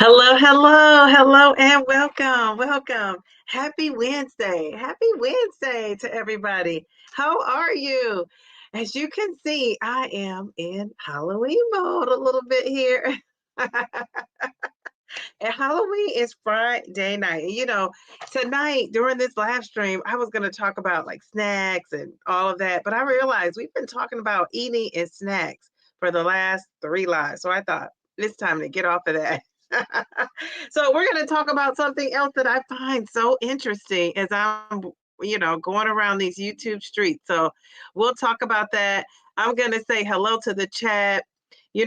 Hello, hello, hello, and welcome. Happy Wednesday. Happy Wednesday to everybody. How are you? As you can see, I am in Halloween mode a little bit here. And Halloween is Friday night. Tonight during this live stream, I was going to talk about like snacks and all of that, but I realized we've been talking about eating and snacks for the last 3 lives. So I thought it's time to get off of that. So we're going to talk about something else that I find so interesting as I'm, going around these YouTube streets. So we'll talk about that. I'm going to say hello to the chat.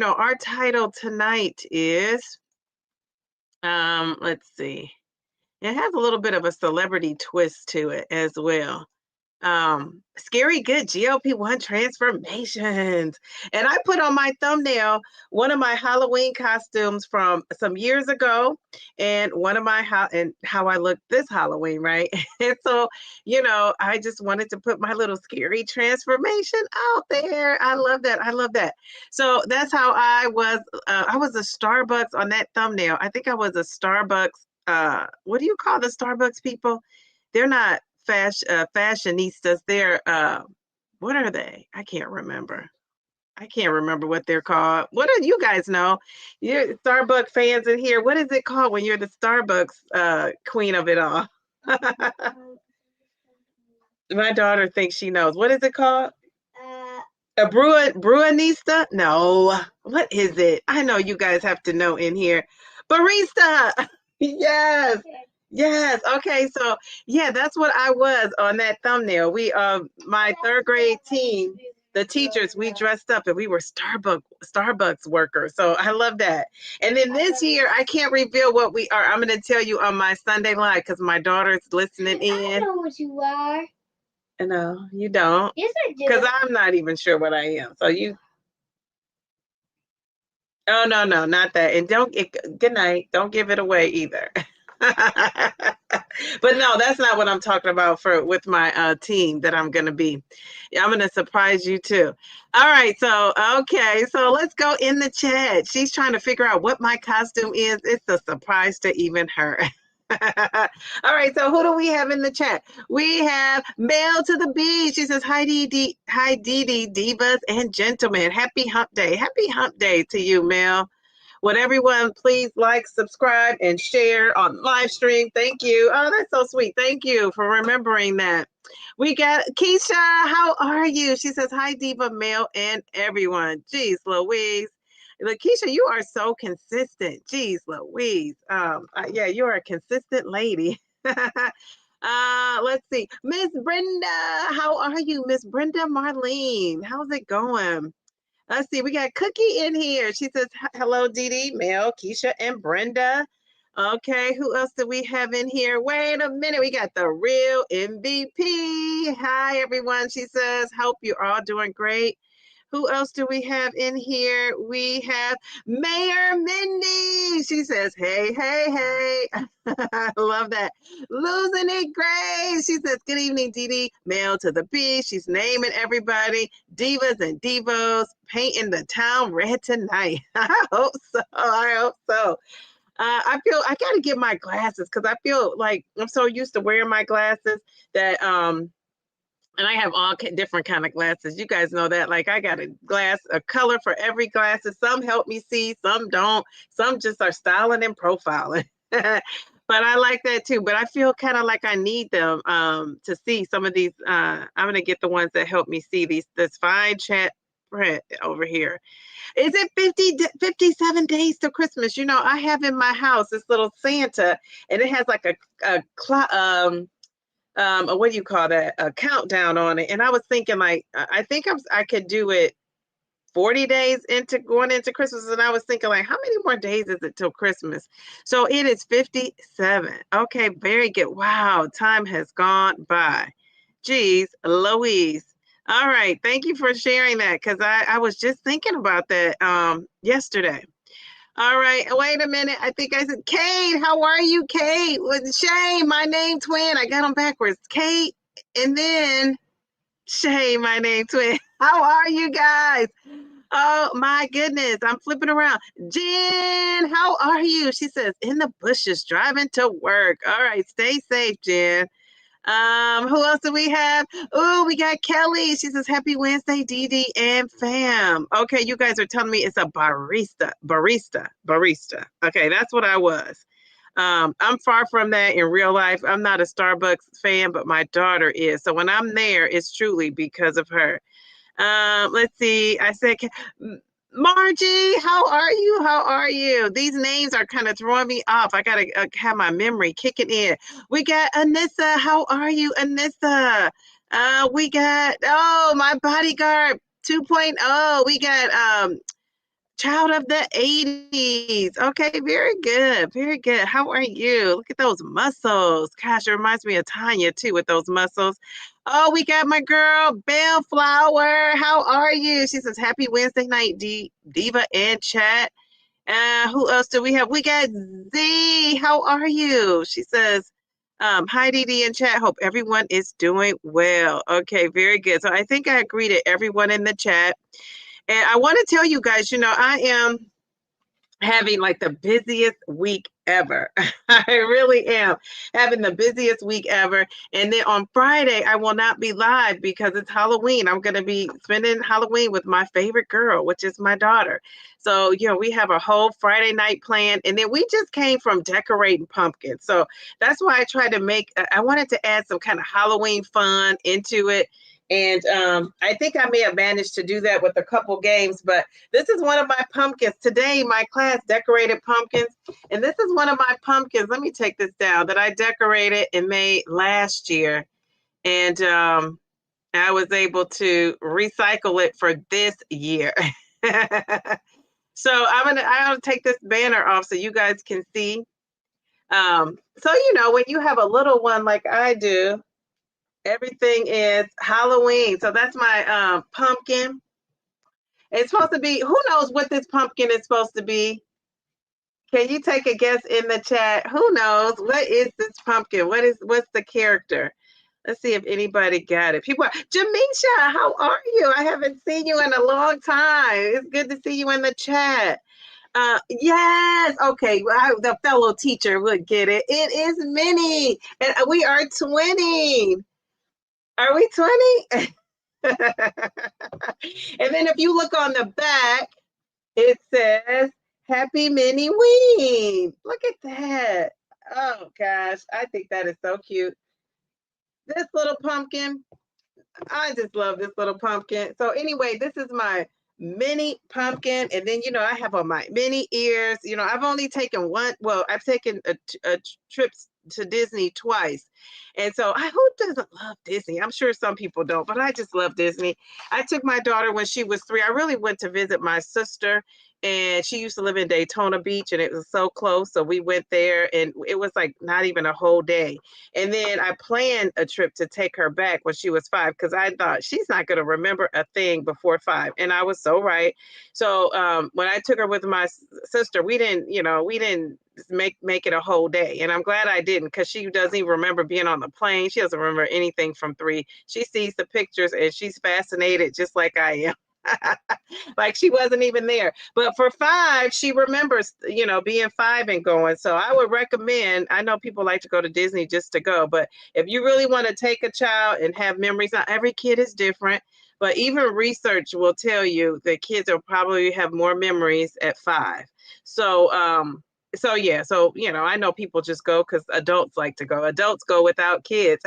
Our title tonight is let's see. It has a little bit of a celebrity twist to it as well. Scary good GLP-1 transformations. And I put on my thumbnail one of my Halloween costumes from some years ago and one of my and how I looked this Halloween, right? And so, I just wanted to put my little scary transformation out there. I love that. I love that. So that's how I was a Starbucks on that thumbnail. I think I was a Starbucks. What do you call the Starbucks people? They're not fashionistas. They're what are they? I can't remember. I can't remember what they're called. What do you guys know? You're Starbucks fans in here. What is it called when you're the Starbucks queen of it all? My daughter thinks she knows. What is it called? A Bruinista? No. What is it? I know you guys have to know in here. Barista. Yes. Yes. Okay. So yeah, that's what I was on that thumbnail. My third grade team, the teachers, we dressed up and we were Starbucks workers. So I love that. And then this year, I can't reveal what we are. I'm going to tell you on my Sunday live because my daughter's listening in. I know what you are. No, you don't. Yes, I do. Because I'm not even sure what I am. So you. Oh no, not that. And good night. Don't give it away either. But no, that's not what I'm talking about with my team that I'm gonna be. I'm gonna surprise you too. All right, so okay, so let's go in the chat. She's trying to figure out what my costume is. It's a surprise to even her. All right, so who do we have in the chat? We have Mel to the Beach. She says, hi, Dee, divas and gentlemen. Happy hump day. Happy hump day to you, Mel. Would everyone please like, subscribe, and share on live stream? Thank you. Oh, that's so sweet. Thank you for remembering that. We got Keisha. How are you? She says, hi, Diva, Mel, and everyone. Jeez, Louise. Lakeisha, you are so consistent. Jeez, Louise. Yeah, you are a consistent lady. Let's see. Miss Brenda, how are you? Miss Brenda Marlene, how's it going? Let's see. We got Cookie in here. She says, hello, Dee Dee, Mel, Keisha, and Brenda. Okay, who else do we have in here? Wait a minute. We got the real MVP. Hi, everyone. She says, hope you're all doing great. Who else do we have in here? We have Mayor Mindy. She says, hey, hey, hey. I love that. Losing it, Grace. She says, good evening, Dee Dee. Mail to the beach. She's naming everybody. Divas and divos painting the town red tonight. I hope so. I hope so. I feel I got to get my glasses because I feel like I'm so used to wearing my glasses that and I have all different kind of glasses. You guys know that. Like I got a color for every glasses. Some help me see, some don't. Some just are styling and profiling. But I like that too. But I feel kind of like I need them to see some of these. I'm gonna get the ones that help me see this fine chat print over here. Is it 57 days to Christmas? I have in my house this little Santa, and it has like a what do you call that? A countdown on it. And I was thinking like, I think I could do it 40 days going into Christmas. And I was thinking like, how many more days is it till Christmas? So it is 57. Okay, very good. Wow, time has gone by. Geez, Louise. All right, thank you for sharing that because I was just thinking about that yesterday. All right, wait a minute. I think I said, Kate, how are you, Kate? With Shay, my name twin. I got them backwards. Kate, and then Shay, my name twin. How are you guys? Oh my goodness, I'm flipping around. Jen, how are you? She says, in the bushes, driving to work. All right, stay safe, Jen. Who else do we have? Oh, we got Kelly. She says, Happy Wednesday, Dee Dee and fam. Okay, you guys are telling me it's a barista. Okay, that's what I was. I'm far from that in real life. I'm not a Starbucks fan, but my daughter is. So when I'm there, it's truly because of her. Let's see. I said, Margie, how are you? How are you? These names are kind of throwing me off. I got to have my memory kicking in. We got Anissa. How are you, Anissa? We got, oh, my bodyguard 2.0. We got child of the 80s. Okay, very good. Very good. How are you? Look at those muscles. Gosh, it reminds me of Tanya too with those muscles. Oh, we got my girl, Bellflower. How are you? She says, Happy Wednesday night, Diva and chat. Who else do we have? We got Z. How are you? She says, hi, Dee Dee in chat. Hope everyone is doing well. Okay, very good. So I think I greeted everyone in the chat. And I want to tell you guys, I am having like the busiest week ever. I really am having the busiest week ever. And then on Friday, I will not be live because it's Halloween. I'm going to be spending Halloween with my favorite girl, which is my daughter. So, we have a whole Friday night plan. And then we just came from decorating pumpkins. So that's why I tried to I wanted to add some kind of Halloween fun into it. And I think I may have managed to do that with a couple games, but this is one of my pumpkins. Today, my class decorated pumpkins, and this is one of my pumpkins. Let me take this down that I decorated and made last year. And I was able to recycle it for this year. So I'll take this banner off so you guys can see. So, when you have a little one like I do, everything is Halloween. So that's my pumpkin. It's supposed to be, who knows what this pumpkin is supposed to be? Can you take a guess in the chat? Who knows? What is this pumpkin? What's the character? Let's see if anybody got it. Jamisha, how are you? I haven't seen you in a long time. It's good to see you in the chat. Yes. Okay. The fellow teacher would get it. It is Minnie. And we are 20. Are we 20? And then if you look on the back, it says, Happy Mini Ween. Look at that. Oh, gosh. I think that is so cute. This little pumpkin, I just love this little pumpkin. So anyway, this is my mini pumpkin. And then, I have on my mini ears. I've only taken I've taken a trip to Disney twice. And so who doesn't love Disney? I'm sure some people don't, but I just love Disney. I took my daughter when she was 3. I really went to visit my sister, and she used to live in Daytona Beach, and it was so close. So we went there, and it was like not even a whole day. And then I planned a trip to take her back when she was 5, because I thought she's not going to remember a thing before 5. And I was so right. So when I took her with my sister, we didn't make it a whole day. And I'm glad I didn't, because she doesn't even remember being on the plane. She doesn't remember anything from 3. She sees the pictures and she's fascinated just like I am. Like she wasn't even there. But for 5, she remembers, being 5 and going. So I would recommend, I know people like to go to Disney just to go, but if you really want to take a child and have memories, not every kid is different, but even research will tell you that kids will probably have more memories at 5. So, yeah. So, I know people just go because adults like to go. Adults go without kids.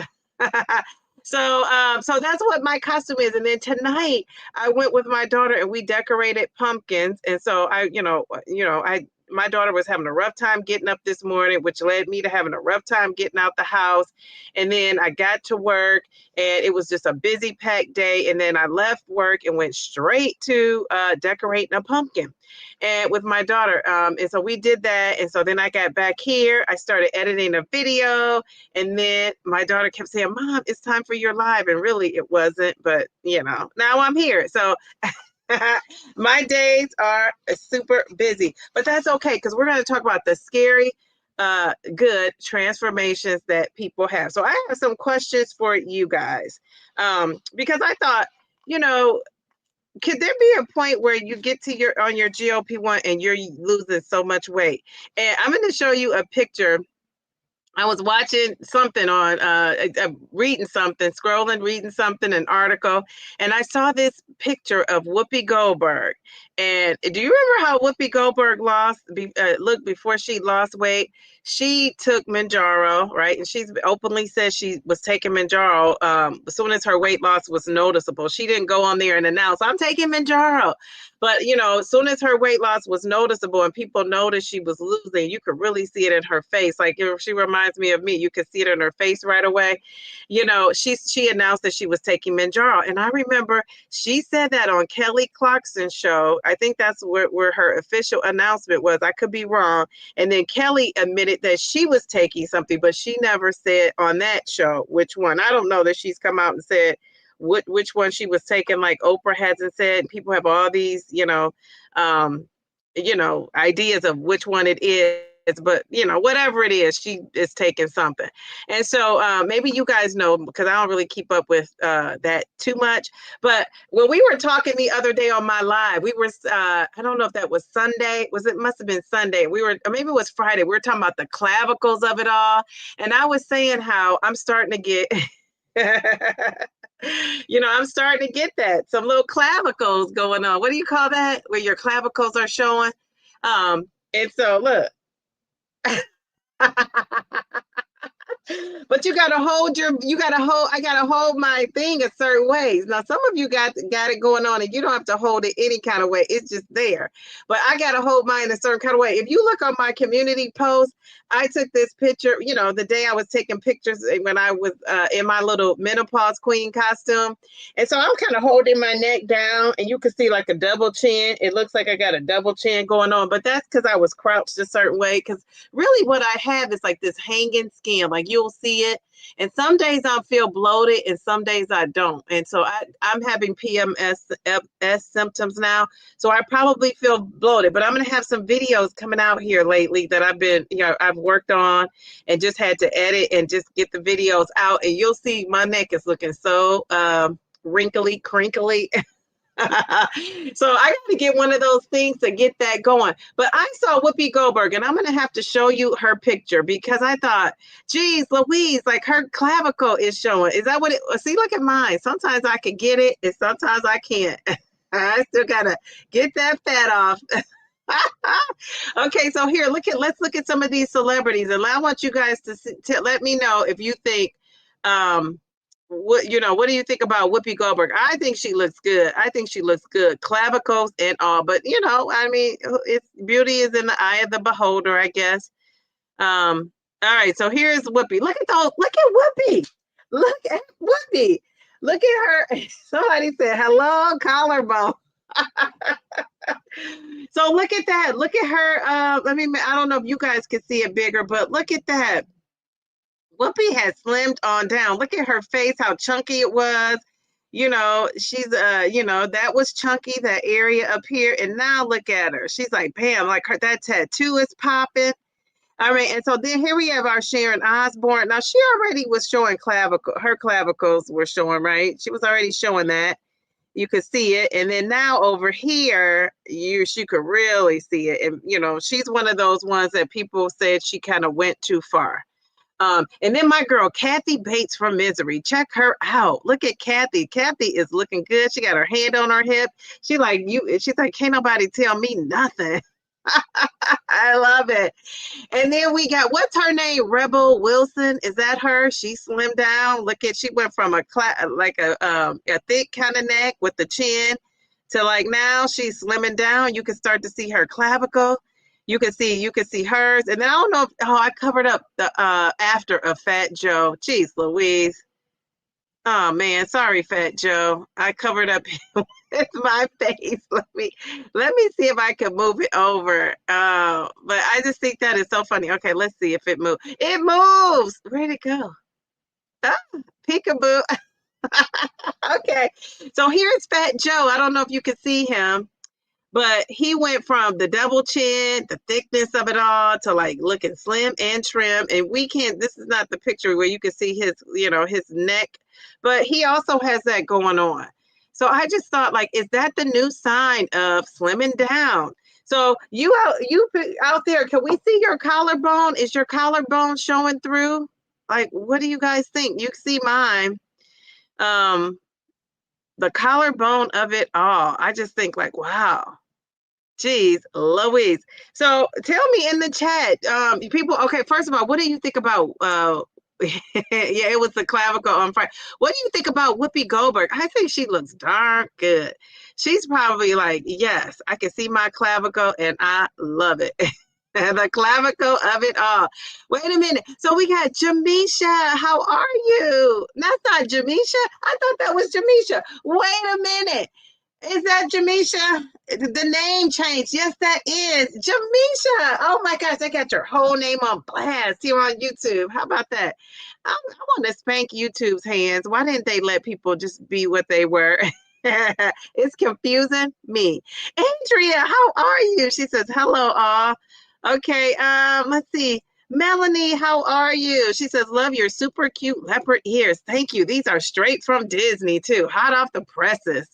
So that's what my costume is. And then tonight I went with my daughter and we decorated pumpkins. And so my daughter was having a rough time getting up this morning, which led me to having a rough time getting out the house. And then I got to work and it was just a busy packed day. And then I left work and went straight to decorating a pumpkin and with my daughter. And so we did that. And so then I got back here. I started editing a video. And then my daughter kept saying, Mom, it's time for your live. And really it wasn't. But, now I'm here. So my days are super busy, but that's okay because we're going to talk about the scary, good transformations that people have. So I have some questions for you guys because I thought, could there be a point where you get to your GLP-1 and you're losing so much weight? And I'm going to show you a picture. I was watching something on, reading something, scrolling, reading something, an article, and I saw this picture of Whoopi Goldberg. And do you remember how Whoopi Goldberg looked before she lost weight? She took Mounjaro, right? And she's openly said she was taking Mounjaro as soon as her weight loss was noticeable. She didn't go on there and announce, I'm taking Mounjaro. But, as soon as her weight loss was noticeable and people noticed she was losing, you could really see it in her face. Like, she reminds me of me. You could see it in her face right away. She announced that she was taking Mounjaro. And I remember she said that on Kelly Clarkson's show. I think that's where her official announcement was. I could be wrong. And then Kelly admitted that she was taking something, but she never said on that show which one. I don't know that she's come out and said which one she was taking, like Oprah hasn't said. People have all these, ideas of which one it is, but whatever it is, she is taking something. And so maybe you guys know, because I don't really keep up with that too much. But when we were talking the other day on my live, we were, I don't know if that was Sunday, must have been Sunday. Or maybe it was Friday. We were talking about the clavicles of it all. And I was saying how I'm starting to get, I'm starting to get some little clavicles going on. What do you call that? Where your clavicles are showing. And so look. But I gotta hold my thing a certain ways. Now, some of you got it going on and you don't have to hold it any kind of way. It's just there. But I gotta hold mine a certain kind of way. If you look on my community post, I took this picture, the day I was taking pictures when I was in my little menopause queen costume. And so I'm kind of holding my neck down and you can see like a double chin. It looks like I got a double chin going on, but that's because I was crouched a certain way. Because really what I have is like this hanging skin, like you'll see it. And some days I'll feel bloated and some days I don't. And so I'm having PMS symptoms now. So I probably feel bloated, but I'm going to have some videos coming out here lately that I've worked on and just had to edit and just get the videos out. And you'll see my neck is looking so wrinkly, crinkly. So I got to get one of those things to get that going. But I saw Whoopi Goldberg, and I'm going to have to show you her picture because I thought, geez, Louise, like her clavicle is showing. Is that what it? See, look at mine. Sometimes I can get it, and sometimes I can't. I still got to get that fat off. Okay, so here, let's look at some of these celebrities, and I want you guys to let me know if you think, what do you think about Whoopi Goldberg? I think she looks good. Clavicles and all, but it's beauty is in the eye of the beholder, I guess. All right, so here's Whoopi. Look at Whoopi. Look at Whoopi. Look at her. Somebody said hello, collarbone. So look at that. Look at her. I don't know if you guys can see it bigger, but look at that. Whoopi has slimmed on down. Look at her face, how chunky it was. She's that was chunky, that area up here. And now look at her. She's like, bam, like that tattoo is popping. All right, and so then here we have our Sharon Osbourne. Now she already was showing her clavicles were showing, right? She was already showing that. You could see it. And then now over here, she could really see it. And she's one of those ones that people said she kind of went too far. And then my girl, Kathy Bates from Misery. Check her out. Look at Kathy. Kathy is looking good. She got her hand on her hip. She's like, can't nobody tell me nothing. I love it. And then we got, what's her name? Rebel Wilson. Is that her? She slimmed down. She went from a thick kind of neck with the chin to like now she's slimming down. You can start to see her clavicle. You can see hers. And then I don't know if, I covered up the after of Fat Joe. Jeez Louise. Oh man, sorry, Fat Joe. I covered up with my face. Let me see if I can move it over. But I just think that is so funny. Okay, let's see if it moves. It moves. Where'd it go? Oh, peekaboo. Okay, so here's Fat Joe. I don't know if you can see him. But he went from the double chin, the thickness of it all, to like looking slim and trim. And this is not the picture where you can see his neck, but he also has that going on. So I just thought, like, is that the new sign of slimming down? So you out there, can we see your collarbone? Is your collarbone showing through? Like, what do you guys think? You see mine. The collarbone of it all. I just think like, wow. Jeez, Louise. So tell me in the chat, people, okay, first of all, what do you think about yeah, it was the clavicle on Friday. What do you think about Whoopi Goldberg? I think she looks darn good. She's probably like, yes, I can see my clavicle and I love it. The clavicle of it all. Wait a minute. So we got Jamisha. How are you? That's not Jamisha. I thought that was Jamisha. Wait a minute. Is that Jamisha? The name changed. Yes, that is Jamisha. Oh my gosh, they got your whole name on blast here on YouTube. How about that? I want to spank YouTube's hands. Why didn't they let people just be what they were? It's confusing me. Andrea, how are you? She says, hello, all. Okay, let's see. Melanie, how are you? She says, love your super cute leopard ears. Thank you. These are straight from Disney, too. Hot off the presses.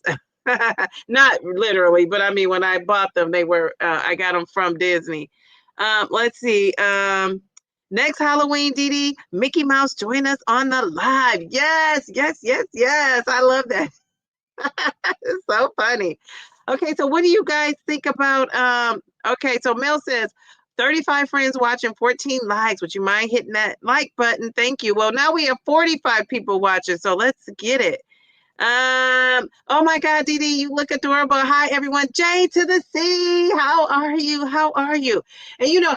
Not literally, but I mean, when I bought them, they were, I got them from Disney. Let's see. Next Halloween, Dee, Mickey Mouse, join us on the live. Yes, yes, yes, yes. I love that. It's so funny. Okay, so what do you guys think about, okay, so Mel says, 35 friends watching, 14 likes. Would you mind hitting that like button? Thank you. Well, now we have 45 people watching, so let's get it. Oh my God, Dee, you look adorable. Hi, everyone. J to the C. How are you? How are you? And you know,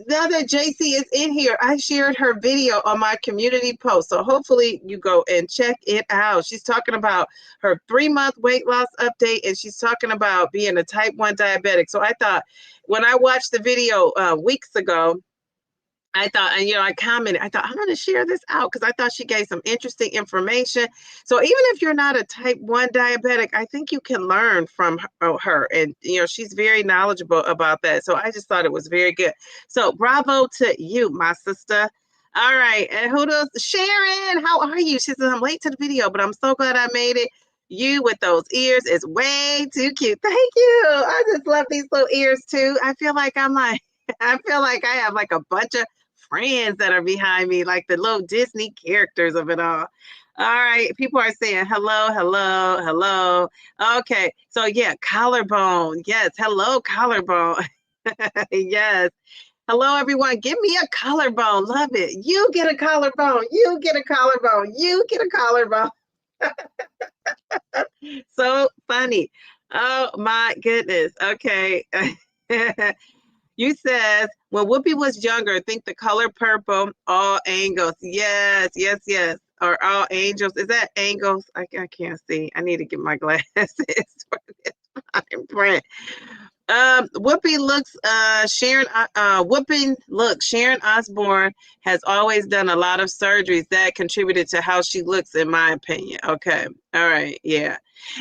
now that JC is in here, I shared her video on my community post. So hopefully you go and check it out. She's talking about her 3-month weight loss update, and she's talking about being a type 1 diabetic. So I thought when I watched the video weeks ago, I thought, and I commented, I thought, I'm going to share this out because I thought she gave some interesting information. So even if you're not a type 1 diabetic, I think you can learn from her. And, she's very knowledgeable about that. So I just thought it was very good. So bravo to you, my sister. All right. And who does? Sharon, how are you? She says, I'm late to the video, but I'm so glad I made it. You with those ears is way too cute. Thank you. I just love these little ears too. I feel like I have like a bunch of friends that are behind me, like the little Disney characters of it all. All right, people are saying hello, hello, hello. Okay, so yeah, collarbone. Yes, hello, collarbone. Yes. Hello, everyone. Give me a collarbone. Love it. You get a collarbone. You get a collarbone. You get a collarbone. So funny. Oh my goodness. Okay. You says, when Whoopi was younger, I think the color purple, all angles. Yes, yes, yes. Or all angels. Is that angles? I can't see. I need to get my glasses for this fine print. Whoopi looks, Sharon Osbourne has always done a lot of surgeries that contributed to how she looks, in my opinion. Okay. All right. Yeah.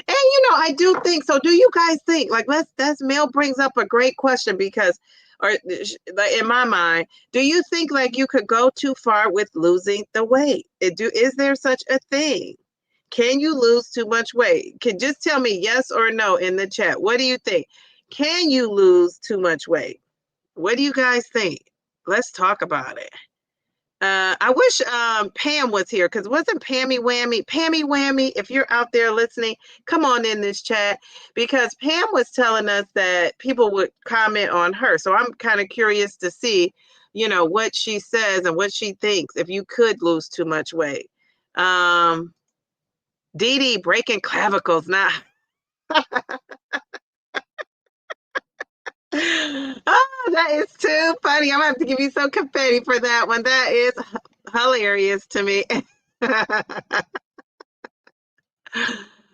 And I do think so. Do you guys think, like, that's Mel brings up a great question because, or in my mind, do you think like you could go too far with losing the weight? Is there such a thing? Can you lose too much weight? Just tell me yes or no in the chat. What do you think? Can you lose too much weight? What do you guys think? Let's talk about it. I wish Pam was here because wasn't Pammy Whammy, if you're out there listening, come on in this chat because Pam was telling us that people would comment on her. So I'm kind of curious to see, what she says and what she thinks if you could lose too much weight. Dee breaking clavicles. Nah. Oh, that is too funny. I'm gonna have to give you some confetti for that one. That is hilarious to me.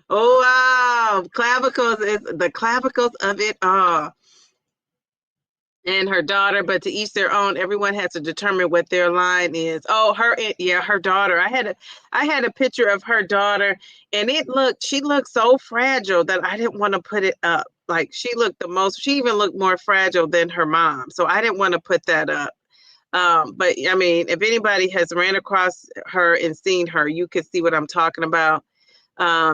Oh wow, clavicles is the clavicles of it all. And her daughter, but to each their own. Everyone has to determine what their line is. Oh, her daughter. I had a picture of her daughter, and she looked so fragile that I didn't want to put it up. Like she even looked more fragile than her mom. So I didn't want to put that up. But I mean, if anybody has ran across her and seen her, you could see what I'm talking about.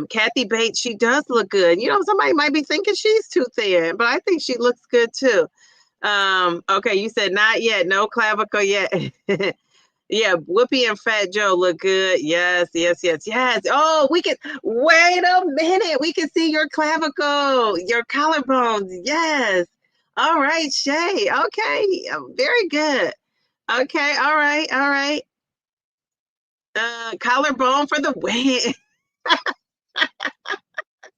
Kathy Bates, she does look good. You know, somebody might be thinking she's too thin, but I think she looks good too. Okay, you said not yet, no clavicle yet. Yeah, Whoopi and Fat Joe look good. Yes, yes, yes, yes. Oh, we can wait a minute. We can see your clavicle, your collarbones. Yes. All right, Shay. Okay, very good. Okay, all right, all right. Collarbone for the win.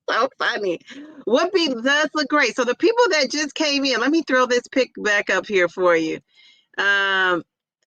So funny. Whoopi does look great. So the people that just came in, let me throw this pic back up here for you. Um,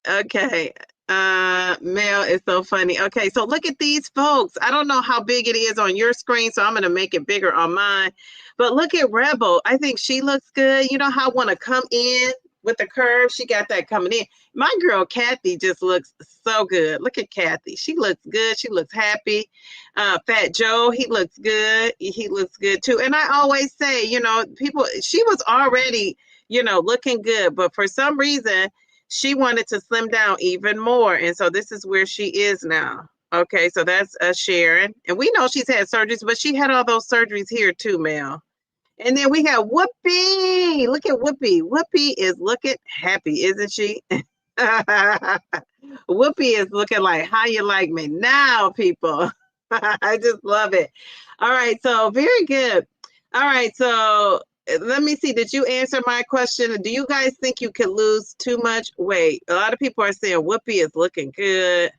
okay. Mel is so funny. Okay, so look at these folks. I don't know how big it is on your screen, so I'm gonna make it bigger on mine. But look at Rebel. I think she looks good. You know how I want to come in with the curve? She got that coming in. My girl Kathy just looks so good. Look at Kathy. She looks good. She looks happy. Fat Joe, he looks good. He looks good too. And I always say, you know, people, she was already, you know, looking good, but for some reason, she wanted to slim down even more. And so this is where she is now. Okay, so that's Sharon. And we know she's had surgeries, but she had all those surgeries here too, Mel. And then we have Whoopi. Look at Whoopi. Whoopi is looking happy, isn't she? Whoopi is looking like, how you like me now, people? I just love it. All right, so very good. All right, so let me see. Did you answer my question? Do you guys think you could lose too much weight? A lot of people are saying Whoopi is looking good.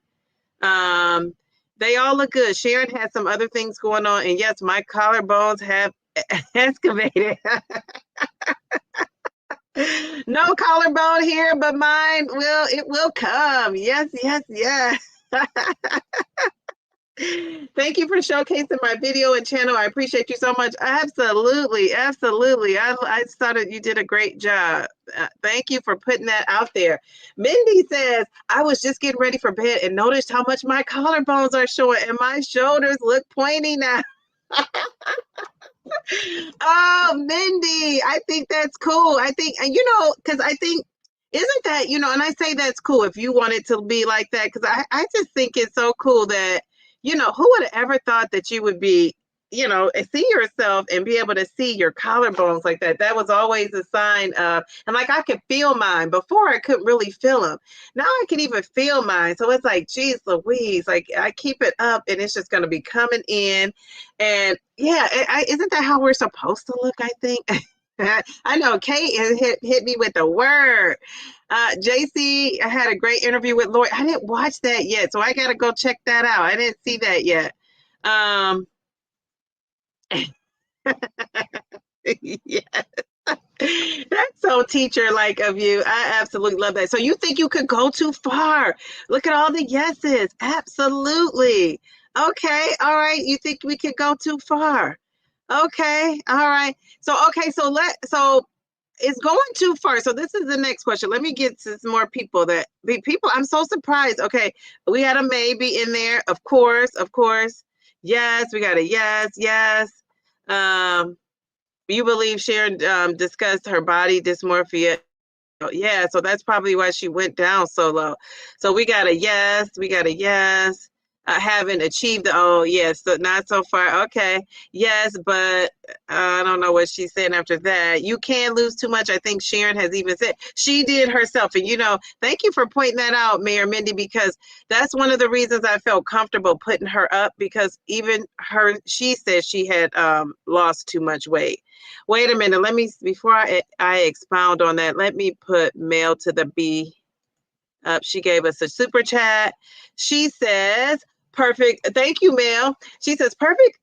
They all look good. Sharon has some other things going on, and yes, my collarbones have excavated. No collarbone here, but mine will come. Yes, yes, yes. Thank you for showcasing my video and channel. I appreciate you so much. Absolutely, absolutely. I thought you did a great job. Thank you for putting that out there. Mindy says, I was just getting ready for bed and noticed how much my collarbones are showing and my shoulders look pointy now. Oh, Mindy, I think that's cool. I think, and you know, because I think, isn't that, you know, and I say that's cool if you want it to be like that, because I just think it's so cool that, you know, who would have ever thought that you would be, you know, see yourself and be able to see your collarbones like that. That was always a sign of, and like I could feel mine before I couldn't really feel them. Now I can even feel mine. So it's like, geez Louise, like I keep it up and it's just going to be coming in. And yeah, isn't that how we're supposed to look? I think. I know Kate hit me with the word. JC, I had a great interview with Lori. I didn't watch that yet, so I got to go check that out. I didn't see that yet. Yeah. That's so teacher-like of you. I absolutely love that. So you think you could go too far? Look at all the yeses. Absolutely. Okay. All right. You think we could go too far? Okay. All right. So so it's going too far. So this is the next question. Let me get to some more people I'm so surprised. Okay. We had a maybe in there. Of course. Of course. Yes. We got a yes. Yes. You believe Sharon discussed her body dysmorphia? Yeah, so that's probably why she went down so low. So we got a yes. We got a yes. I haven't achieved the, oh, yes, so not so far. Okay, yes, but I don't know what she's saying after that. You can't lose too much. I think Sharon has even said she did herself. And, you know, thank you for pointing that out, Mayor Mindy, because that's one of the reasons I felt comfortable putting her up, because even she said she had lost too much weight. Wait a minute. Before I expound on that, let me put Mail to the B up. She gave us a super chat. She says, perfect. Thank you, Mail. She says, perfect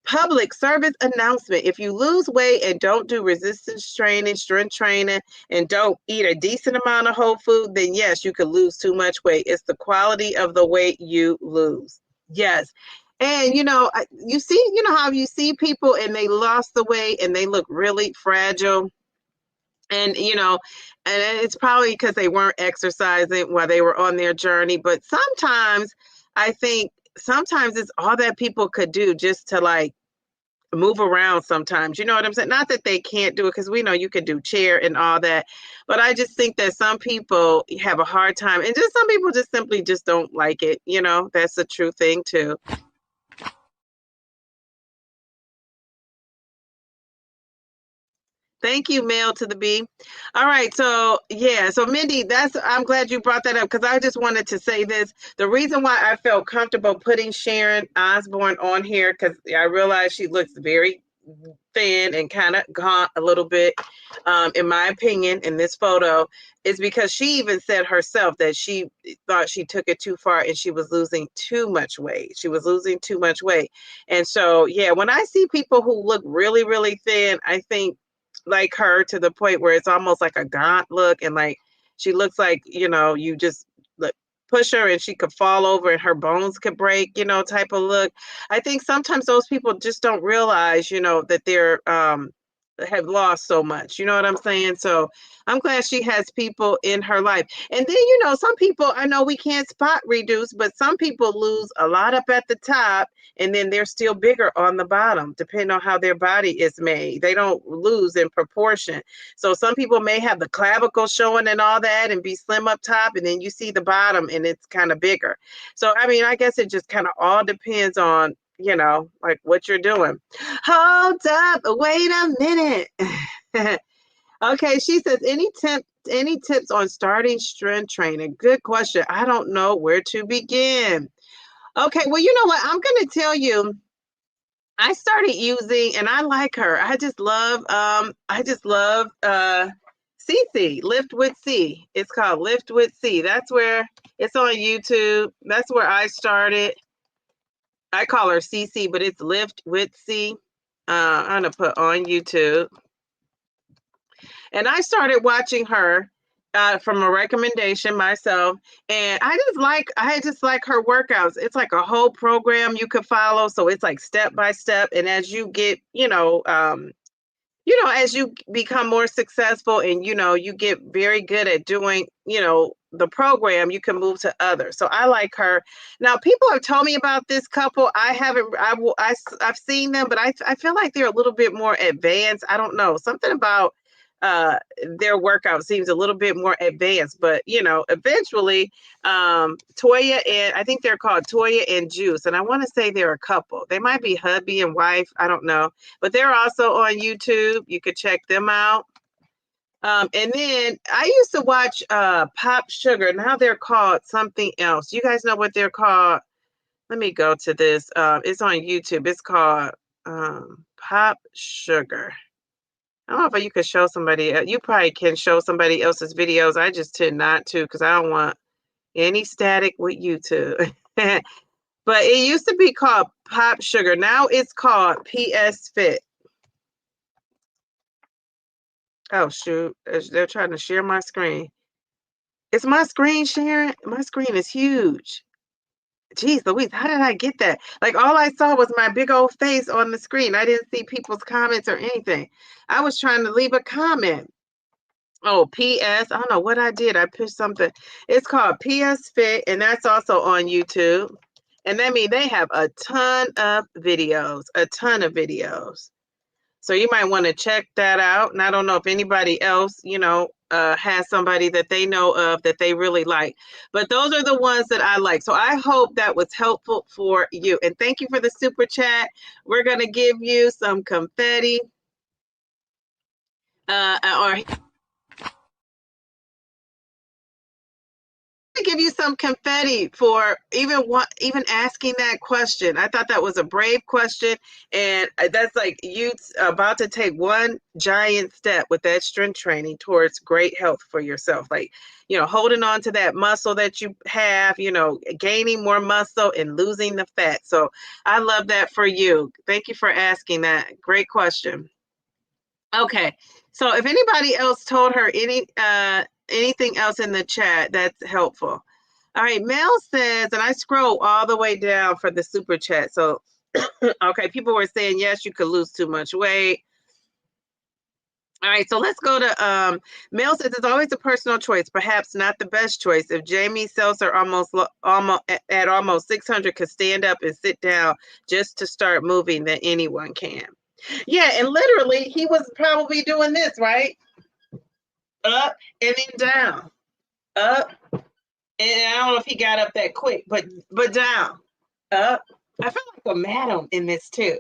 public service announcement. If you lose weight and don't do resistance training, strength training, and don't eat a decent amount of whole food, then yes, you could lose too much weight. It's the quality of the weight you lose. Yes. And, you know, you know how you see people and they lost the weight and they look really fragile. And, you know, and it's probably because they weren't exercising while they were on their journey. But sometimes I think it's all that people could do just to like move around sometimes. You know what I'm saying? Not that they can't do it, because we know you can do chair and all that. But I just think that some people have a hard time, and just some people just simply just don't like it. You know, that's a true thing too. Thank you, Mail to the B. All right, so yeah, so Mindy, I'm glad you brought that up because I just wanted to say this. The reason why I felt comfortable putting Sharon Osbourne on here because I realized she looks very thin and kind of gaunt a little bit, in my opinion, in this photo, is because she even said herself that she thought she took it too far and she was losing too much weight. She was losing too much weight. And so, yeah, when I see people who look really, really thin, I think like her to the point where it's almost like a gaunt look and like she looks like, you just like push her and she could fall over and her bones could break, type of look. I think sometimes those people just don't realize, that they're have lost so much. You know what I'm saying? So I'm glad she has people in her life. And then, some people, I know we can't spot reduce, but some people lose a lot up at the top and then they're still bigger on the bottom, depending on how their body is made. They don't lose in proportion. So some people may have the clavicle showing and all that and be slim up top, and then you see the bottom and it's kind of bigger. So, I mean, I guess it just kind of all depends on, like what you're doing. Hold up, wait a minute. Okay, she says, any tips on starting strength training? Good question. I don't know where to begin. Okay, well, you know what? I'm going to tell you. I started using, and I like her. I just love CC, Lift with C. It's called Lift with C. That's where it's on YouTube. That's where I started. I call her CC, but it's Lift with C. I'm gonna put on YouTube. And I started watching her from a recommendation myself, and I just like her workouts. It's like a whole program you could follow, so it's like step by step. And as you get, as you become more successful and you get very good at doing, the program, you can move to others. So I like her. Now, people have told me about this couple. I've seen them, but I feel like they're a little bit more advanced. I don't know, something about their workout seems a little bit more advanced, but eventually Toya, and I think they're called Toya and Juice, and I want to say they're a couple. They might be hubby and wife, I don't know, but they're also on YouTube. You could check them out. And then I used to watch Pop Sugar. Now they're called something else. You guys know what they're called? Let me go to this. It's on YouTube. It's called Pop Sugar. I don't know if you could show somebody. You probably can show somebody else's videos. I just tend not to because I don't want any static with YouTube. But it used to be called Pop Sugar. Now it's called PS Fit. Oh, shoot. They're trying to share my screen. Is my screen sharing? My screen is huge. Jeez Louise, how did I get that? Like, all I saw was my big old face on the screen. I didn't see people's comments or anything. I was trying to leave a comment. Oh, PS. I don't know what I did. I pushed something. It's called PS Fit, and that's also on YouTube. And that means they have a ton of videos, So you might want to check that out. And I don't know if anybody else, has somebody that they know of that they really like. But those are the ones that I like. So I hope that was helpful for you. And thank you for the super chat. We're going to give you some confetti. Or give you some confetti for even asking that question. I thought that was a brave question, and that's like you about to take one giant step with that strength training towards great health for yourself. Like, holding on to that muscle that you have, gaining more muscle and losing the fat. So I love that for you. Thank you for asking that. Great question. Okay, so if anybody else told her anything else in the chat, that's helpful. All right, Mel says, and I scroll all the way down for the super chat. So, okay, people were saying, yes, you could lose too much weight. All right, so let's go to Mel says it's always a personal choice, perhaps not the best choice. If Jamie Seltzer at almost 600 could stand up and sit down just to start moving, then anyone can. Yeah, and literally he was probably doing this, right? Up and then down. Up. And I don't know if he got up that quick, but down. Up. I feel like a madam in this too.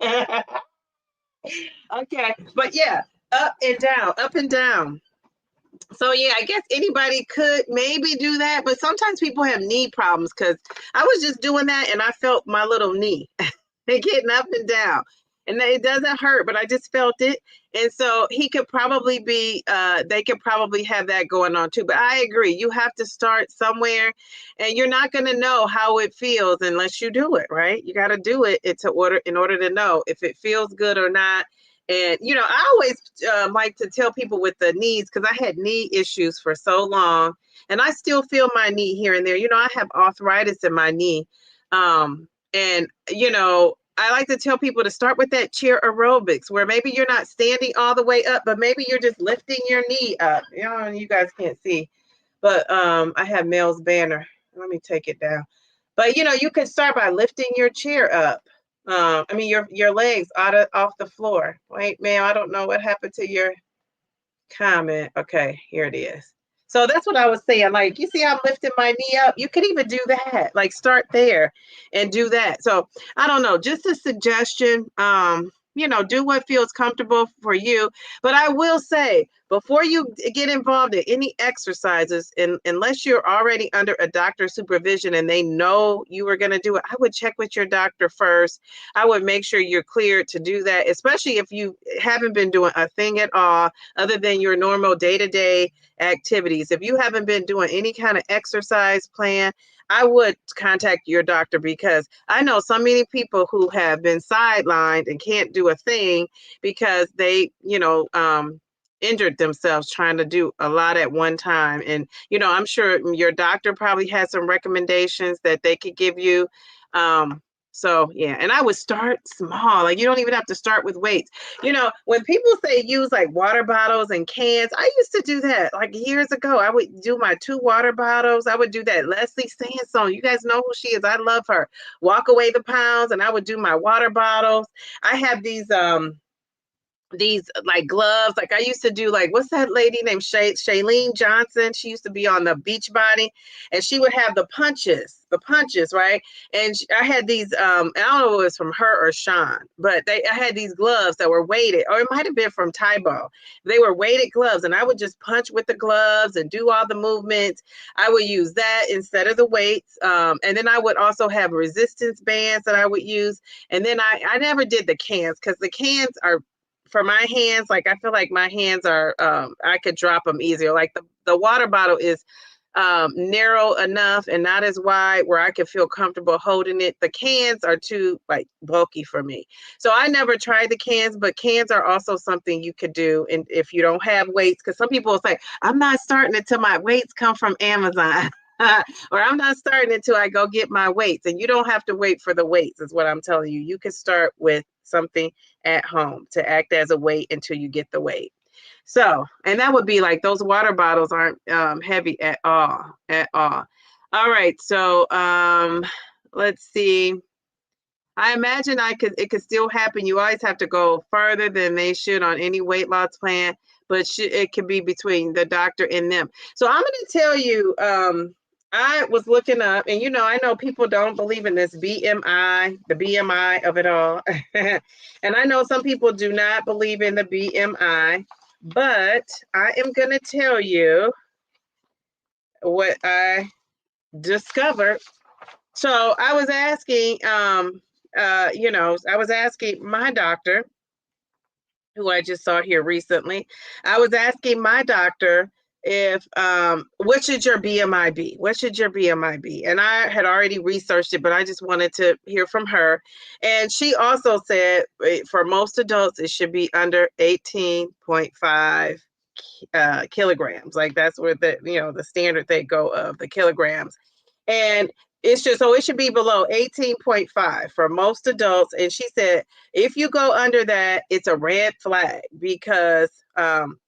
Okay. But yeah. up and down, up and down. So yeah, I guess anybody could maybe do that, but sometimes people have knee problems because I was just doing that and I felt my little knee getting up and down. And it doesn't hurt, but I just felt it. And so he could probably be, they could probably have that going on too. But I agree, you have to start somewhere and you're not going to know how it feels unless you do it, right? You got to do it in order to know if it feels good or not. And, you know, I always like to tell people with the knees, because I had knee issues for so long and I still feel my knee here and there. You know, I have arthritis in my knee. And, you know, I like to tell people to start with that chair aerobics where maybe you're not standing all the way up, but maybe you're just lifting your knee up. You know, you guys can't see, but I have Mel's banner. Let me take it down. But, you know, you can start by lifting your chair up. I mean, your legs off the floor. Wait, Mel, I don't know what happened to your comment. Okay, here it is. So that's what I was saying. Like, you see, I'm lifting my knee up. You could even do that. Like, start there and do that. So I don't know. Just a suggestion. You know, do what feels comfortable for you. But I will say, before you get involved in any exercises, and unless you're already under a doctor's supervision and they know you are going to do it, I would check with your doctor first. I would make sure you're cleared to do that, especially if you haven't been doing a thing at all other than your normal day-to-day activities. If you haven't been doing any kind of exercise plan, I would contact your doctor, because I know so many people who have been sidelined and can't do a thing because they, you know, injured themselves trying to do a lot at one time. And, you know, I'm sure your doctor probably has some recommendations that they could give you. So yeah, and I would start small. Like, you don't even have to start with weights. You know, when people say use like water bottles and cans, I used to do that like years ago. I would do my 2 water bottles. I would do that. Leslie Sansone, you guys know who she is. I love her. Walk Away the Pounds, and I would do my water bottles. I have these like gloves. Like I used to do, like, what's that lady named Shailene Johnson? She used to be on the Beachbody, and she would have the punches, right? And I had these, I don't know if it was from her or Sean, but I had these gloves that were weighted, or it might have been from Tybo. They were weighted gloves, and I would just punch with the gloves and do all the movements. I would use that instead of the weights. And then I would also have resistance bands that I would use. And then I never did the cans, because the cans are, for my hands, like I feel like my hands are, I could drop them easier. Like the water bottle is narrow enough and not as wide where I could feel comfortable holding it. The cans are too like bulky for me. So I never tried the cans, but cans are also something you could do. And if you don't have weights, because some people will say, I'm not starting until my weights come from Amazon. Or I'm not starting until I go get my weights. And you don't have to wait for the weights, is what I'm telling you. You can start with something at home to act as a weight until you get the weight. So, and that would be like, those water bottles aren't heavy at all, All right. So let's see. I imagine it could still happen. You always have to go further than they should on any weight loss plan, but it can be between the doctor and them. So I'm going to tell you, I was looking up, and, you know, I know people don't believe in this BMI, the BMI of it all. And I know some people do not believe in the BMI, but I am going to tell you what I discovered. So I was asking, you know, I was asking my doctor, who I just saw here recently. I was asking my doctor if what should your BMI be? What should your BMI be? And I had already researched it, but I just wanted to hear from her. And she also said for most adults, it should be under 18.5 kilograms. Like that's where the, you know, the standard they go of the kilograms. And it's just, so it should be below 18.5 for most adults. And she said, if you go under that, it's a red flag, because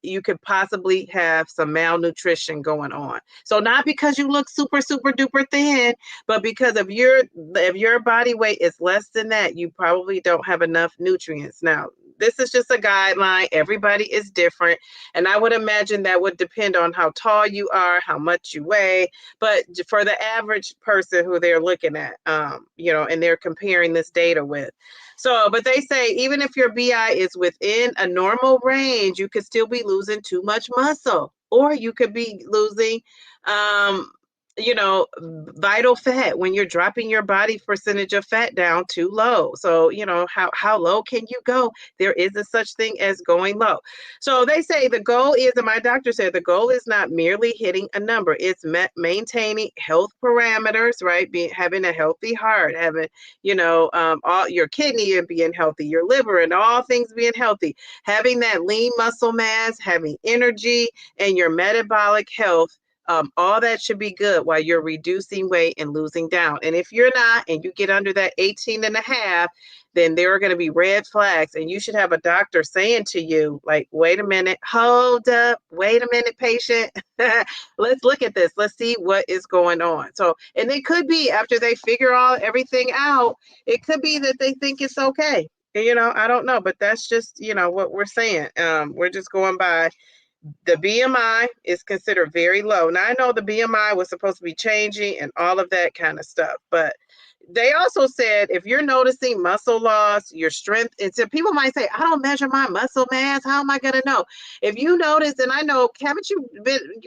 you could possibly have some malnutrition going on. So not because you look super, super duper thin, but because if your body weight is less than that, you probably don't have enough nutrients. Now, this is just a guideline. Everybody is different. And I would imagine that would depend on how tall you are, how much you weigh. But for the average person who they're looking at, you know, and they're comparing this data with, So, but they say even if your BI is within a normal range, you could still be losing too much muscle, or you could be losing, um, vital fat when you're dropping your body percentage of fat down too low. So, how low can you go? There is a such thing as going low. So they say the goal is, and my doctor said the goal is not merely hitting a number, it's maintaining health parameters, right? Having a healthy heart, having, all your kidney and being healthy, your liver and all things being healthy, having that lean muscle mass, having energy, and your metabolic health. All that should be good while you're reducing weight and losing down. And if you're not, and you get under that 18 and a half, then there are going to be red flags, and you should have a doctor saying to you, like, wait a minute, hold up, wait a minute, patient. Let's look at this. Let's see what is going on. So, and it could be after they figure everything out, it could be that they think it's okay. I don't know, but that's just, what we're saying. We're just going by the BMI is considered very low. Now, I know the BMI was supposed to be changing and all of that kind of stuff, but they also said if you're noticing muscle loss, your strength, and so people might say, I don't measure my muscle mass. How am I going to know? If you notice, and I know, haven't you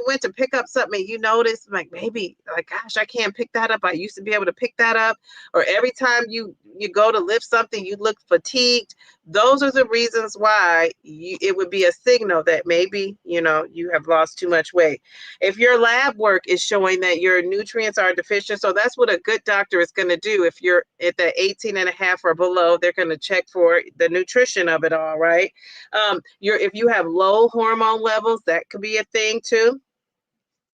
went to pick up something and you notice, like, maybe, like, gosh, I can't pick that up. I used to be able to pick that up. Or every time you go to lift something, you look fatigued. Those are the reasons why it would be a signal that maybe, you have lost too much weight. If your lab work is showing that your nutrients are deficient, so that's what a good doctor is going to do. If you're at the 18 and a half or below, they're going to check for the nutrition of it all, right? If you have low hormone levels, that could be a thing too.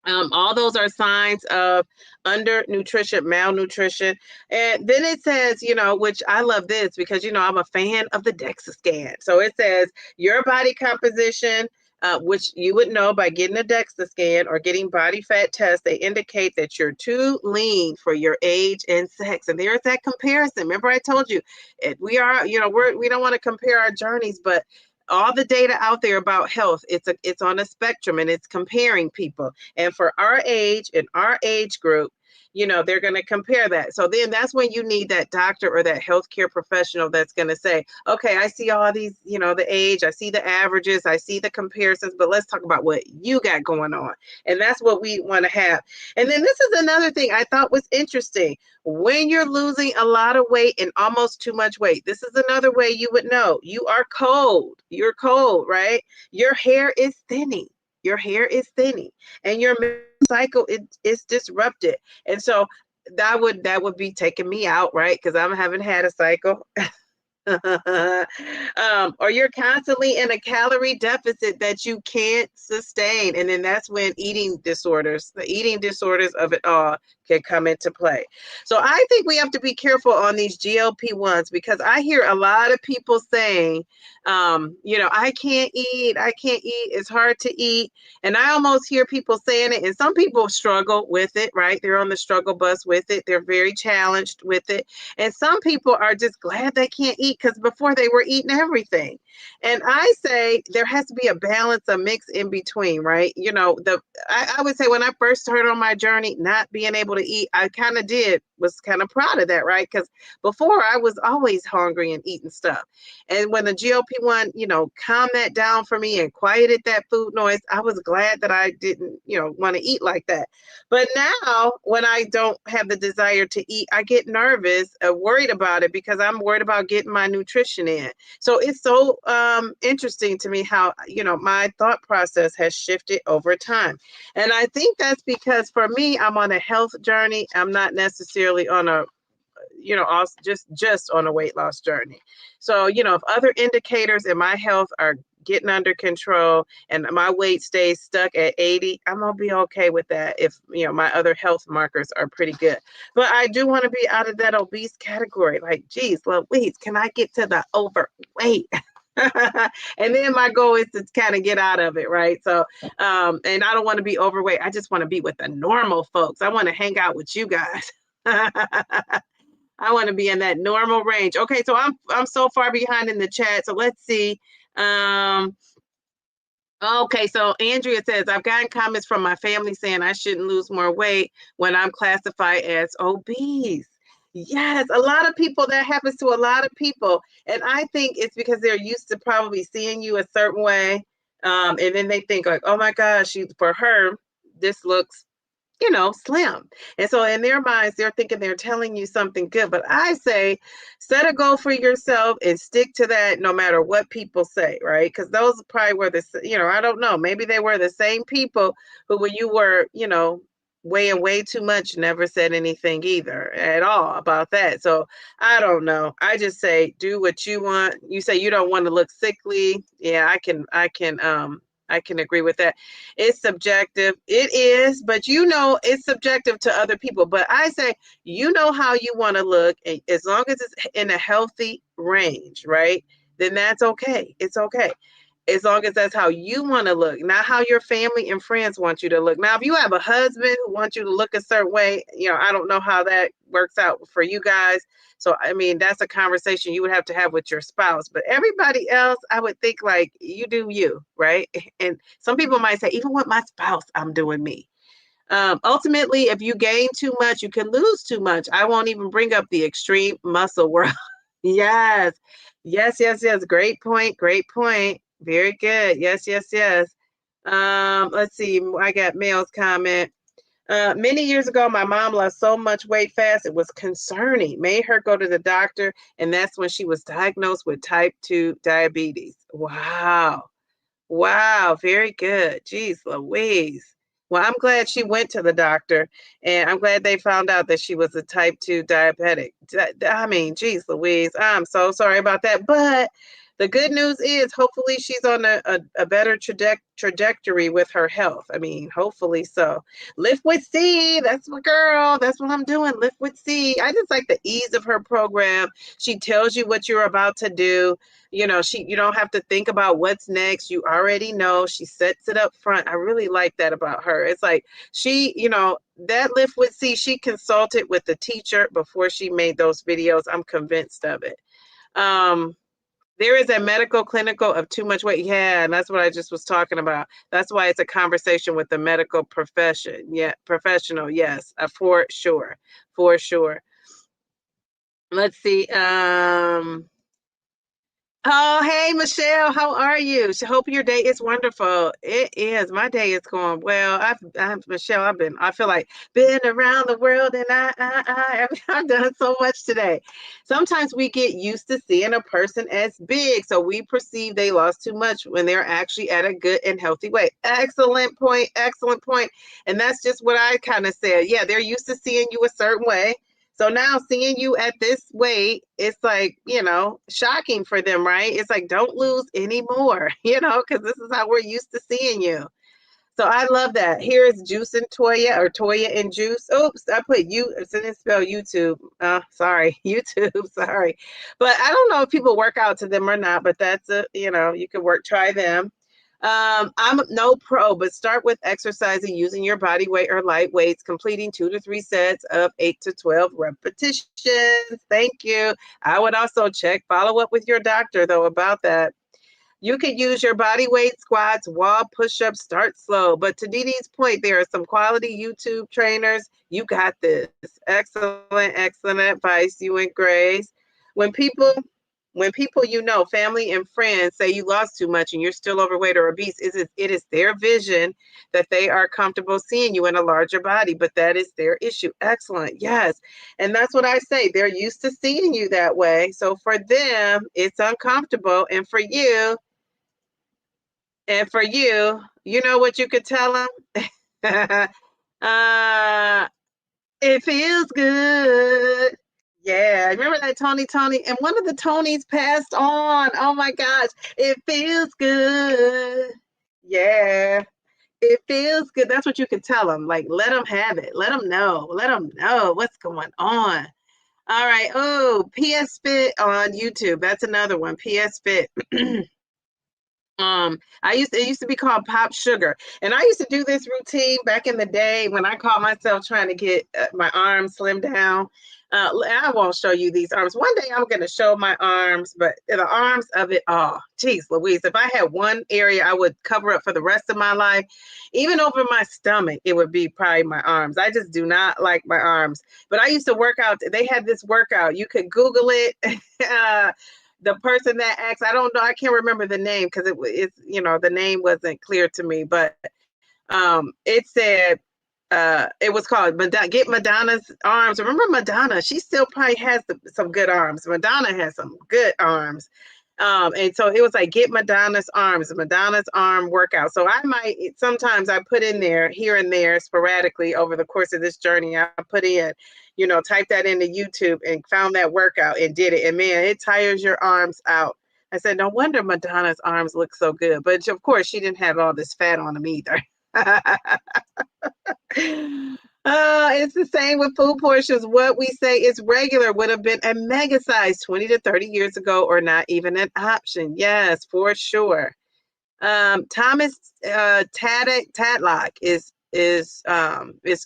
All those are signs of undernutrition, malnutrition. And then it says, which I love this because, I'm a fan of the DEXA scan. So it says your body composition, which you would know by getting a DEXA scan or getting body fat tests. They indicate that you're too lean for your age and sex. And there's that comparison. Remember, I told you, we don't want to compare our journeys, but all the data out there about health, it's on a spectrum, and it's comparing people. And for our age and our age group, they're going to compare that. So then that's when you need that doctor or that healthcare professional that's going to say, okay, I see all these, the age, I see the averages, I see the comparisons, but let's talk about what you got going on. And that's what we want to have. And then this is another thing I thought was interesting. When you're losing a lot of weight and almost too much weight, this is another way you would know you are cold. You're cold, right? Your hair is thinning. Your hair is thinning, and your cycle is disrupted. And so that would be taking me out, right? Because I haven't had a cycle. Or you're constantly in a calorie deficit that you can't sustain. And then that's when the eating disorders of it all can come into play. So I think we have to be careful on these GLP-1s, because I hear a lot of people saying, I can't eat, it's hard to eat. And I almost hear people saying it, and some people struggle with it, right? They're on the struggle bus with it. They're very challenged with it. And some people are just glad they can't eat, because before they were eating everything. And I say there has to be a balance, a mix in between, right? I would say when I first started on my journey, not being able to eat, I was kind of proud of that, right? Because before I was always hungry and eating stuff. And when the GLP-1, calmed that down for me and quieted that food noise, I was glad that I didn't, want to eat like that. But now when I don't have the desire to eat, I get nervous, worried about it, because I'm worried about getting my nutrition in. So it's so interesting to me how, my thought process has shifted over time. And I think that's because for me, I'm on a health journey. I'm not necessarily on a just on a weight loss journey. So, if other indicators in my health are getting under control and my weight stays stuck at 80, I'm gonna be okay with that if my other health markers are pretty good. But I do want to be out of that obese category. Like, geez, Louise, can I get to the overweight? And then my goal is to kind of get out of it, right? So and I don't want to be overweight. I just want to be with the normal folks. I want to hang out with you guys. I want to be in that normal range. Okay, so I'm so far behind in the chat. So let's see. Okay, so Andrea says, I've gotten comments from my family saying I shouldn't lose more weight when I'm classified as obese. Yes, a lot of people, that happens to a lot of people. And I think it's because they're used to probably seeing you a certain way. And then they think like, oh my gosh, for her, this looks, slim. And so in their minds, they're thinking they're telling you something good. But I say, set a goal for yourself and stick to that no matter what people say, right? Because those probably were I don't know, maybe they were the same people who, when you were, weighing way too much, never said anything either at all about that. So I don't know. I just say, do what you want. You say you don't want to look sickly. Yeah, I can agree with that. It's subjective. It is, but it's subjective to other people. But I say, how you want to look, as long as it's in a healthy range, right? Then that's okay. It's okay. As long as that's how you want to look, not how your family and friends want you to look. Now, if you have a husband who wants you to look a certain way, I don't know how that works out for you guys. So, I mean, that's a conversation you would have to have with your spouse. But everybody else, I would think like you do you, right? And some people might say, even with my spouse, I'm doing me. Ultimately, if you gain too much, you can lose too much. I won't even bring up the extreme muscle world. Yes, yes, yes, yes. Great point. Great point. Very good. Yes, yes, yes. Let's see. I got Mel's comment. Many years ago, my mom lost so much weight fast, it was concerning. Made her go to the doctor, and that's when she was diagnosed with type 2 diabetes. Wow. Wow, very good. Jeez Louise. Well, I'm glad she went to the doctor, and I'm glad they found out that she was a type 2 diabetic. I mean, geez Louise, I'm so sorry about that. But the good news is hopefully she's on a better trajectory with her health. I mean, hopefully so. Lift with C, that's my girl. That's what I'm doing. Lift with C. I just like the ease of her program. She tells you what you're about to do. You don't have to think about what's next. You already know. She sets it up front. I really like that about her. It's like that Lift with C, she consulted with the teacher before she made those videos. I'm convinced of it. There is a medical clinical of too much weight. Yeah, and that's what I just was talking about. That's why it's a conversation with the medical professional. Yes, for sure, for sure. Let's see. Oh, hey, Michelle, how are you? Hope your day is wonderful. It is. My day is going well. Michelle, I feel like been around the world, and I've done so much today. Sometimes we get used to seeing a person as big, so we perceive they lost too much when they're actually at a good and healthy weight. Excellent point. Excellent point. And that's just what I kind of said. Yeah, they're used to seeing you a certain way. So now seeing you at this weight, it's like, shocking for them, right? It's like, don't lose any more, because this is how we're used to seeing you. So I love that. Here is Juice and Toya, or Toya and Juice. Oops, I put you, it's didn't spell YouTube. Sorry, YouTube, sorry. But I don't know if people work out to them or not, but that's you can try them. I'm no pro, but start with exercising using your body weight or light weights, completing 2 to 3 sets of 8 to 12 repetitions. Thank you. I would also follow up with your doctor though about that. You could use your body weight squats, wall push-ups, start slow. But to Dee Dee's point, there are some quality YouTube trainers. You got this. Excellent, excellent advice, you and Grace. When people family and friends say you lost too much and you're still overweight or obese, it is their vision that they are comfortable seeing you in a larger body, but that is their issue. Excellent. Yes. And that's what I say. They're used to seeing you that way. So for them, it's uncomfortable. And for you, you know what you could tell them? It feels good. Yeah, remember that Tony? And one of the Tonys passed on. Oh my gosh, it feels good. Yeah, it feels good. That's what you can tell them. Like, let them have it. Let them know. Let them know what's going on. All right. Oh, PS Fit on YouTube. That's another one. PS Fit. It used to be called Pop Sugar, and I used to do this routine back in the day when I caught myself trying to get my arms slimmed down. I won't show you these arms. One day I'm going to show my arms, but the arms of it, oh, geez, Louise, if I had one area I would cover up for the rest of my life, even over my stomach, it would be probably my arms. I just do not like my arms. But I used to work out. They had this workout. You could Google it. The person that asked, I don't know, I can't remember the name because it's, you know, the name wasn't clear to me, but it said, it was called Get Madonna's Arms. Remember Madonna? She still probably has some good arms. Madonna has some good arms. And so it was like Get Madonna's arm workout. So I might, sometimes I put in there here and there sporadically over the course of this journey, I put in, you know, type that into YouTube and found that workout and did it. And man, it tires your arms out. I said, no wonder Madonna's arms look so good. But of course, she didn't have all this fat on them either. It's the same with food portions. What we say is regular would have been a mega size 20 to 30 years ago, or not even an option. Yes, for sure. Thomas Tadlock is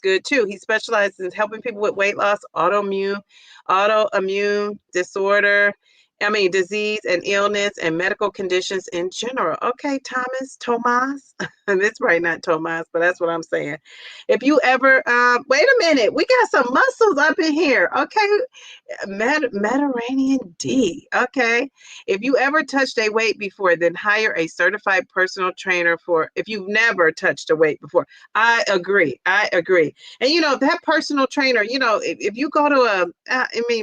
good too. He specializes in helping people with weight loss, autoimmune disease and illness and medical conditions in general. Okay, Tomas. And it's right, not Tomas, but that's what I'm saying. If you ever, wait a minute, we got some muscles up in here. Okay, Mediterranean D. Okay, if you ever touched a weight before, then hire a certified personal trainer if you've never touched a weight before. I agree. And you know, that personal trainer, you know, if you go to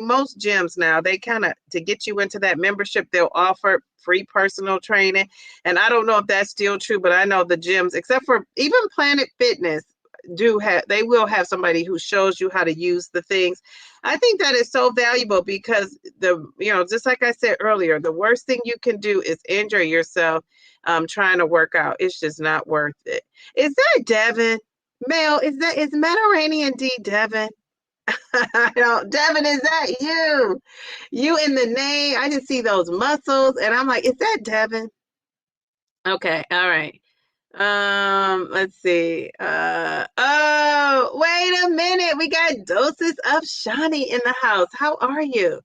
most gyms now, they kind of, to get you into that membership, they'll offer free personal training. And I don't know if that's still true, but I know the gyms, except for even Planet Fitness, they will have somebody who shows you how to use the things. I think that is so valuable because just like I said earlier, the worst thing you can do is injure yourself trying to work out. It's just not worth it. Is that Devin? Mel, is Mediterranean D Devin? Devin, is that you? You in the name? I just see those muscles and I'm like, is that Devin? Okay, all right. Let's see. Oh, wait a minute. We got doses of Shani in the house. How are you?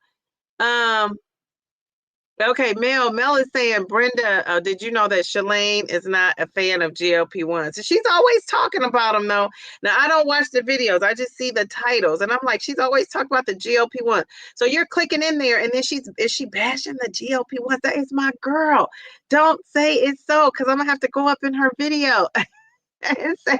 Okay, Mel is saying, Brenda, did you know that Shalane is not a fan of GLP-1? So she's always talking about them, though. Now, I don't watch the videos. I just see the titles. And I'm like, she's always talking about the GLP-1. So you're clicking in there, and then is she bashing the GLP-1? That is my girl. Don't say it's so, because I'm going to have to go up in her video and say,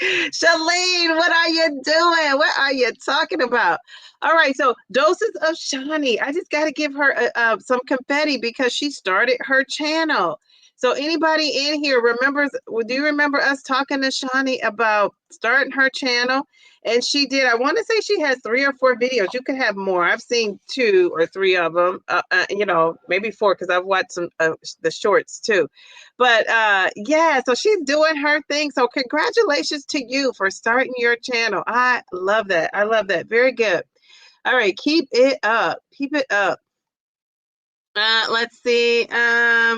Shalene, what are you doing? What are you talking about? All right, so doses of Shani. I just got to give her some confetti because she started her channel. So anybody in here do you remember us talking to Shani about starting her channel? And she did. I want to say she has 3 or 4 videos. You could have more. I've seen 2 or 3 of them, maybe 4 because I've watched some the shorts too. But yeah, so she's doing her thing. So congratulations to you for starting your channel. I love that. Very good. All right, keep it up. Let's see.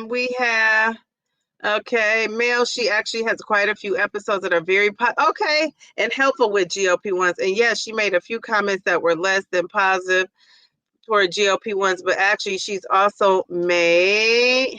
We have, okay, Mel, she actually has quite a few episodes that are very okay and helpful with GLP-1s. And yes, she made a few comments that were less than positive toward GLP-1s, but actually she's also made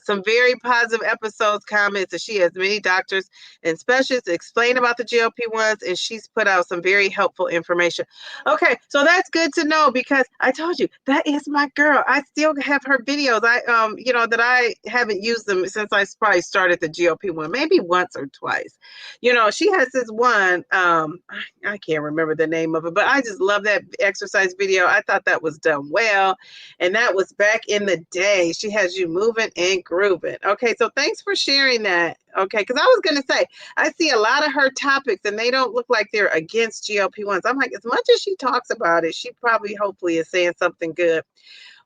some very positive episodes, comments, and she has many doctors and specialists explain about the GLP-1s, and she's put out some very helpful information. Okay, so that's good to know because I told you that is my girl. I still have her videos. That I haven't used them since I probably started the GLP-1, maybe once or twice. She has this one. I can't remember the name of it, but I just love that exercise video. I thought that was done well, and that was back in the day. She has you moving and grooving. Okay, so thanks for sharing that. Okay, because I was going to say, I see a lot of her topics and they don't look like they're against GLP-1s. I'm like, as much as she talks about it, she probably hopefully is saying something good.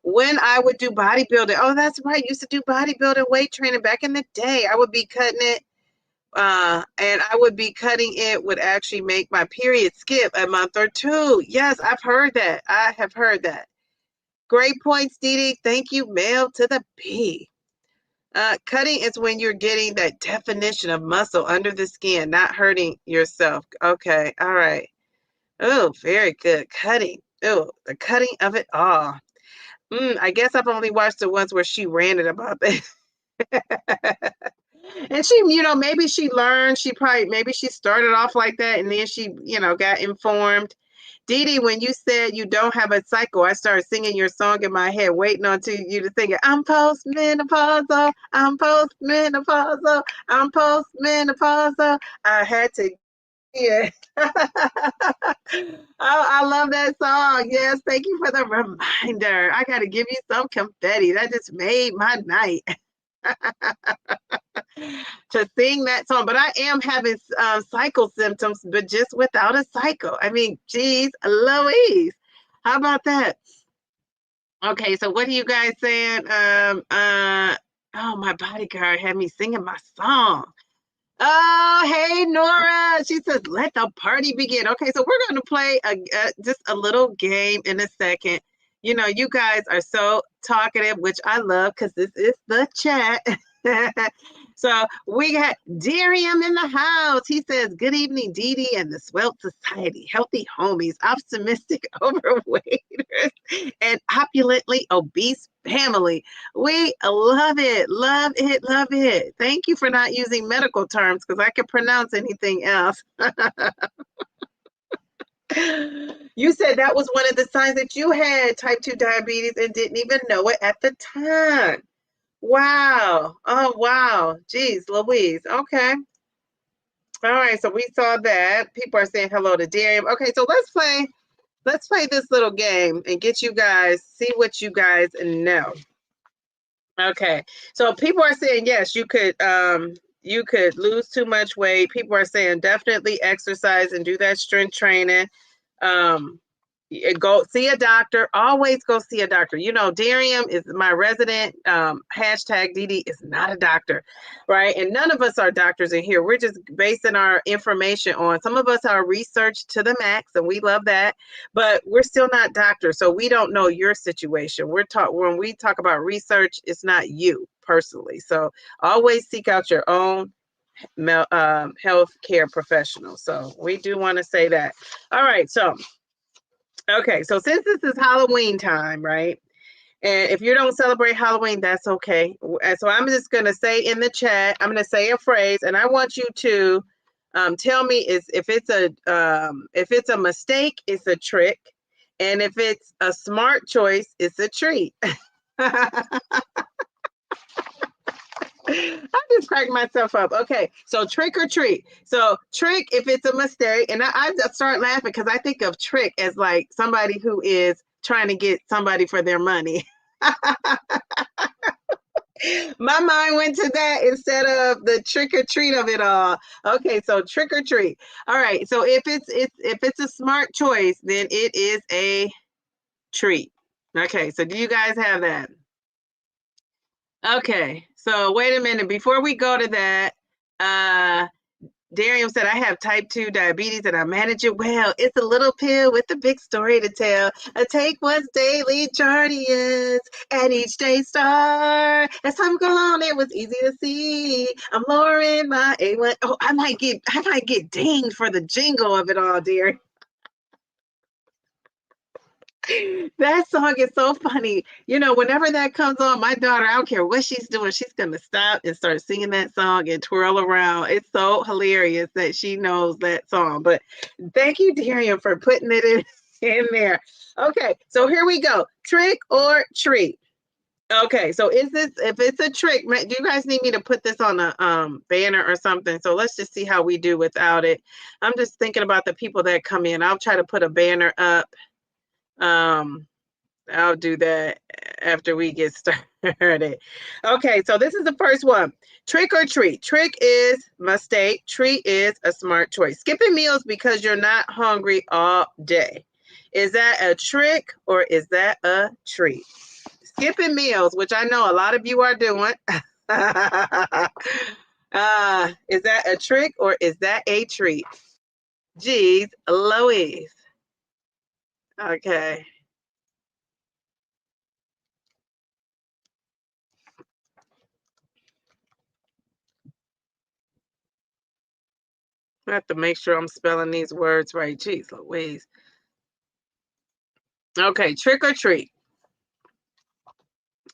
When I would do bodybuilding, oh, that's right, I used to do bodybuilding, weight training back in the day. I would be cutting it, and I would be cutting it would actually make my period skip a month or 2. Yes, I've heard that. I have heard that. Great points, Dee Dee. Thank you, Mel to the P. Cutting is when you're getting that definition of muscle under the skin, not hurting yourself. Okay, all right. Oh, very good. Cutting. Oh, the cutting of it all. I guess I've only watched the ones where she ranted about that. And she, maybe she learned, maybe she started off like that and then she, got informed. Dee, when you said you don't have a cycle, I started singing your song in my head, waiting until you to sing it. I'm postmenopausal, I'm postmenopausal, I'm postmenopausal. I had to hear. Oh, I love that song. Yes, thank you for the reminder. I got to give you some confetti. That just made my night to sing that song. But I am having cycle symptoms, but just without a cycle. I mean, geez, Louise, how about that? Okay, so what are you guys saying? Oh, my bodyguard had me singing my song. Oh, hey, Nora. She says, let the party begin. Okay, so we're going to play just a little game in a second. You guys are so talkative, which I love because this is the chat. So we got Darium in the house. He says, good evening, Dee Dee and the Swelt Society. Healthy homies, optimistic overweighters, and opulently obese family. We love it, love it, love it. Thank you for not using medical terms because I can pronounce anything else. You said that was one of the signs that you had type 2 diabetes and didn't even know it at the time. Wow. Oh, wow. Geez, Louise. Okay. All right. So we saw that. People are saying hello to Darium. Okay. So let's play this little game and get you guys, see what you guys know. Okay. So people are saying, yes, you could lose too much weight. People are saying definitely exercise and do that strength training. Go see a doctor. Always go see a doctor. Darium is my resident. Hashtag DD is not a doctor, right? And none of us are doctors in here. We're just basing our information on. Some of us are research to the max, and we love that. But we're still not doctors, so we don't know your situation. When we talk about research, it's not you personally. So always seek out your own health care professional. So we do want to say that. All right, so. Okay, so since this is Halloween time, right? And if you don't celebrate Halloween, that's okay. And so I'm just going to say in the chat, I'm going to say a phrase, and I want you to tell me if it's a mistake, it's a trick, and if it's a smart choice, it's a treat. I just cracked myself up. Okay, so trick or treat. So trick if it's a mistake, and I just start laughing because I think of trick as like somebody who is trying to get somebody for their money. My mind went to that instead of the trick or treat of it all. Okay, so trick or treat. All right, so if it's a smart choice, then it is a treat. Okay, so do you guys have that? Okay, so wait a minute. Before we go to that, Darium said, I have type 2 diabetes and I manage it well. It's a little pill with a big story to tell. I take one's daily Jardians at each day star. As time goes on, it was easy to see. I'm lowering my A1. Oh, I might get dinged for the jingle of it all, dear. That song is so funny. Whenever that comes on, my daughter, I don't care what she's doing, she's going to stop and start singing that song and twirl around. It's so hilarious that she knows that song. But thank you, Darian, for putting it in there. Okay, so here we go. Trick or treat. Okay, so if it's a trick, do you guys need me to put this on a banner or something? So let's just see how we do without it. I'm just thinking about the people that come in. I'll try to put a banner up. I'll do that after we get started. Okay, so this is the first one. Trick or treat. Trick is mistake. Treat is a smart choice. Skipping meals because you're not hungry all day. Is that a trick or is that a treat? Skipping meals, which I know a lot of you are doing. Is that a trick or is that a treat? Geez, Louise. Okay. I have to make sure I'm spelling these words right. Jeez Louise. Okay, trick or treat.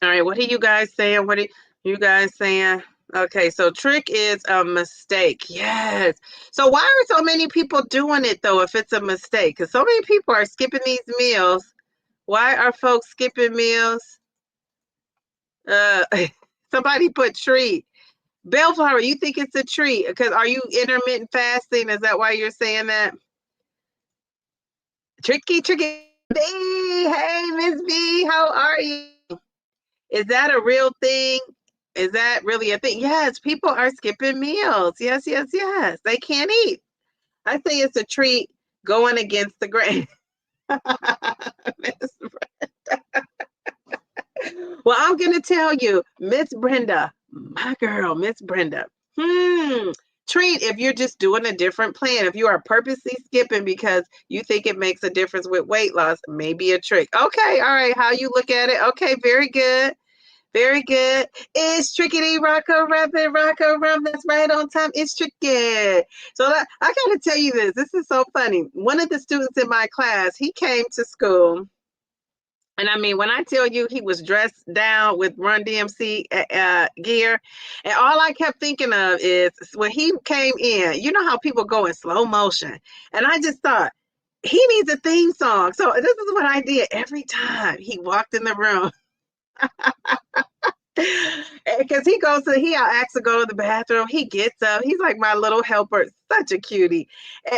All right, what are you guys saying? What are you guys saying? Okay, so trick is a mistake. Yes. So why are so many people doing it though if it's a mistake? Because so many people are skipping these meals. Why are folks skipping meals? Uh, somebody put treat. Bellflower, you think it's a treat? Because are you intermittent fasting? Is that why you're saying that? Tricky, tricky. B, hey, Miss B, how are you? Is that a real thing? Is that really a thing? Yes, people are skipping meals. Yes, yes, yes. They can't eat. I say it's a treat going against the grain. Well, I'm going to tell you, Miss Brenda, my girl, Miss Brenda. Treat if you're just doing a different plan. If you are purposely skipping because you think it makes a difference with weight loss, maybe a trick. Okay, all right. How you look at it? Okay, very good. Very good. It's trickety rocko rapid rocko rum. That's right on time. It's tricky. So I got to tell you this. This is so funny. One of the students in my class, he came to school. And I mean, when I tell you he was dressed down with Run DMC gear, and all I kept thinking of is when he came in, you know how people go in slow motion. And I just thought, he needs a theme song. So this is what I did every time he walked in the room. Because he asks to go to the bathroom. He gets up. He's like my little helper. Such a cutie.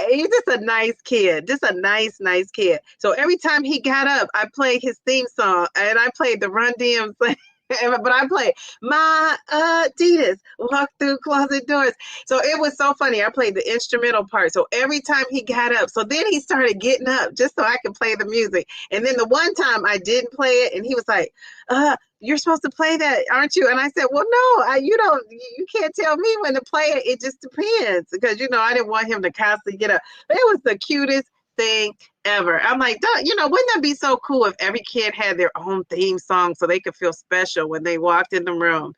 He's just a nice kid. Just a nice, nice kid. So every time he got up, I played his theme song and I played the Run DMC. But I played my Adidas walk through closet doors. So it was so funny. I played the instrumental part. So every time he got up, so then he started getting up just so I could play the music. And then the one time I didn't play it, and he was like, you're supposed to play that, aren't you? And I said, well, no, you can't tell me when to play it. It just depends. Because, I didn't want him to constantly get up. But it was the cutest thing ever. I'm like, wouldn't that be so cool if every kid had their own theme song so they could feel special when they walked in the room?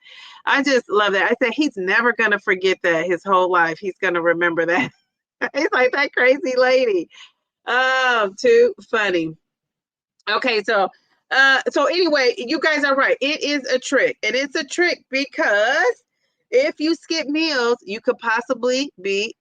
I just love that. I said, he's never going to forget that his whole life. He's going to remember that. He's like, that crazy lady. Oh, too funny. Okay, so anyway, you guys are right. It is a trick. And it's a trick because if you skip meals, you could possibly be,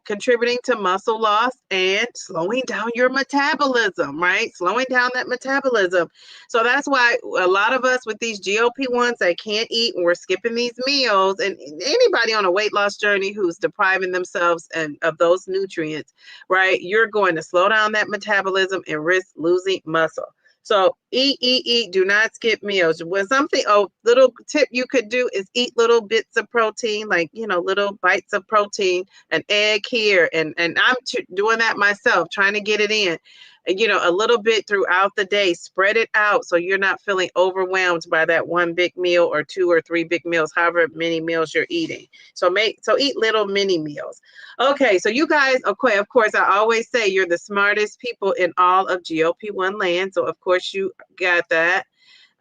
contributing to muscle loss and slowing down your metabolism, right? Slowing down that metabolism. So that's why a lot of us with these GLP-1s that can't eat and we're skipping these meals, and anybody on a weight loss journey who's depriving themselves of those nutrients, right? You're going to slow down that metabolism and risk losing muscle. So eat, do not skip meals. Little tip you could do is eat little bits of protein, like, little bites of protein, an egg here. And I'm doing that myself, trying to get it in, a little bit throughout the day, spread it out. So you're not feeling overwhelmed by that one big meal or 2 or 3 big meals, however many meals you're eating. So eat little mini meals. Okay, so you guys, okay, of course, I always say you're the smartest people in all of GLP-1 land. So of course you got that.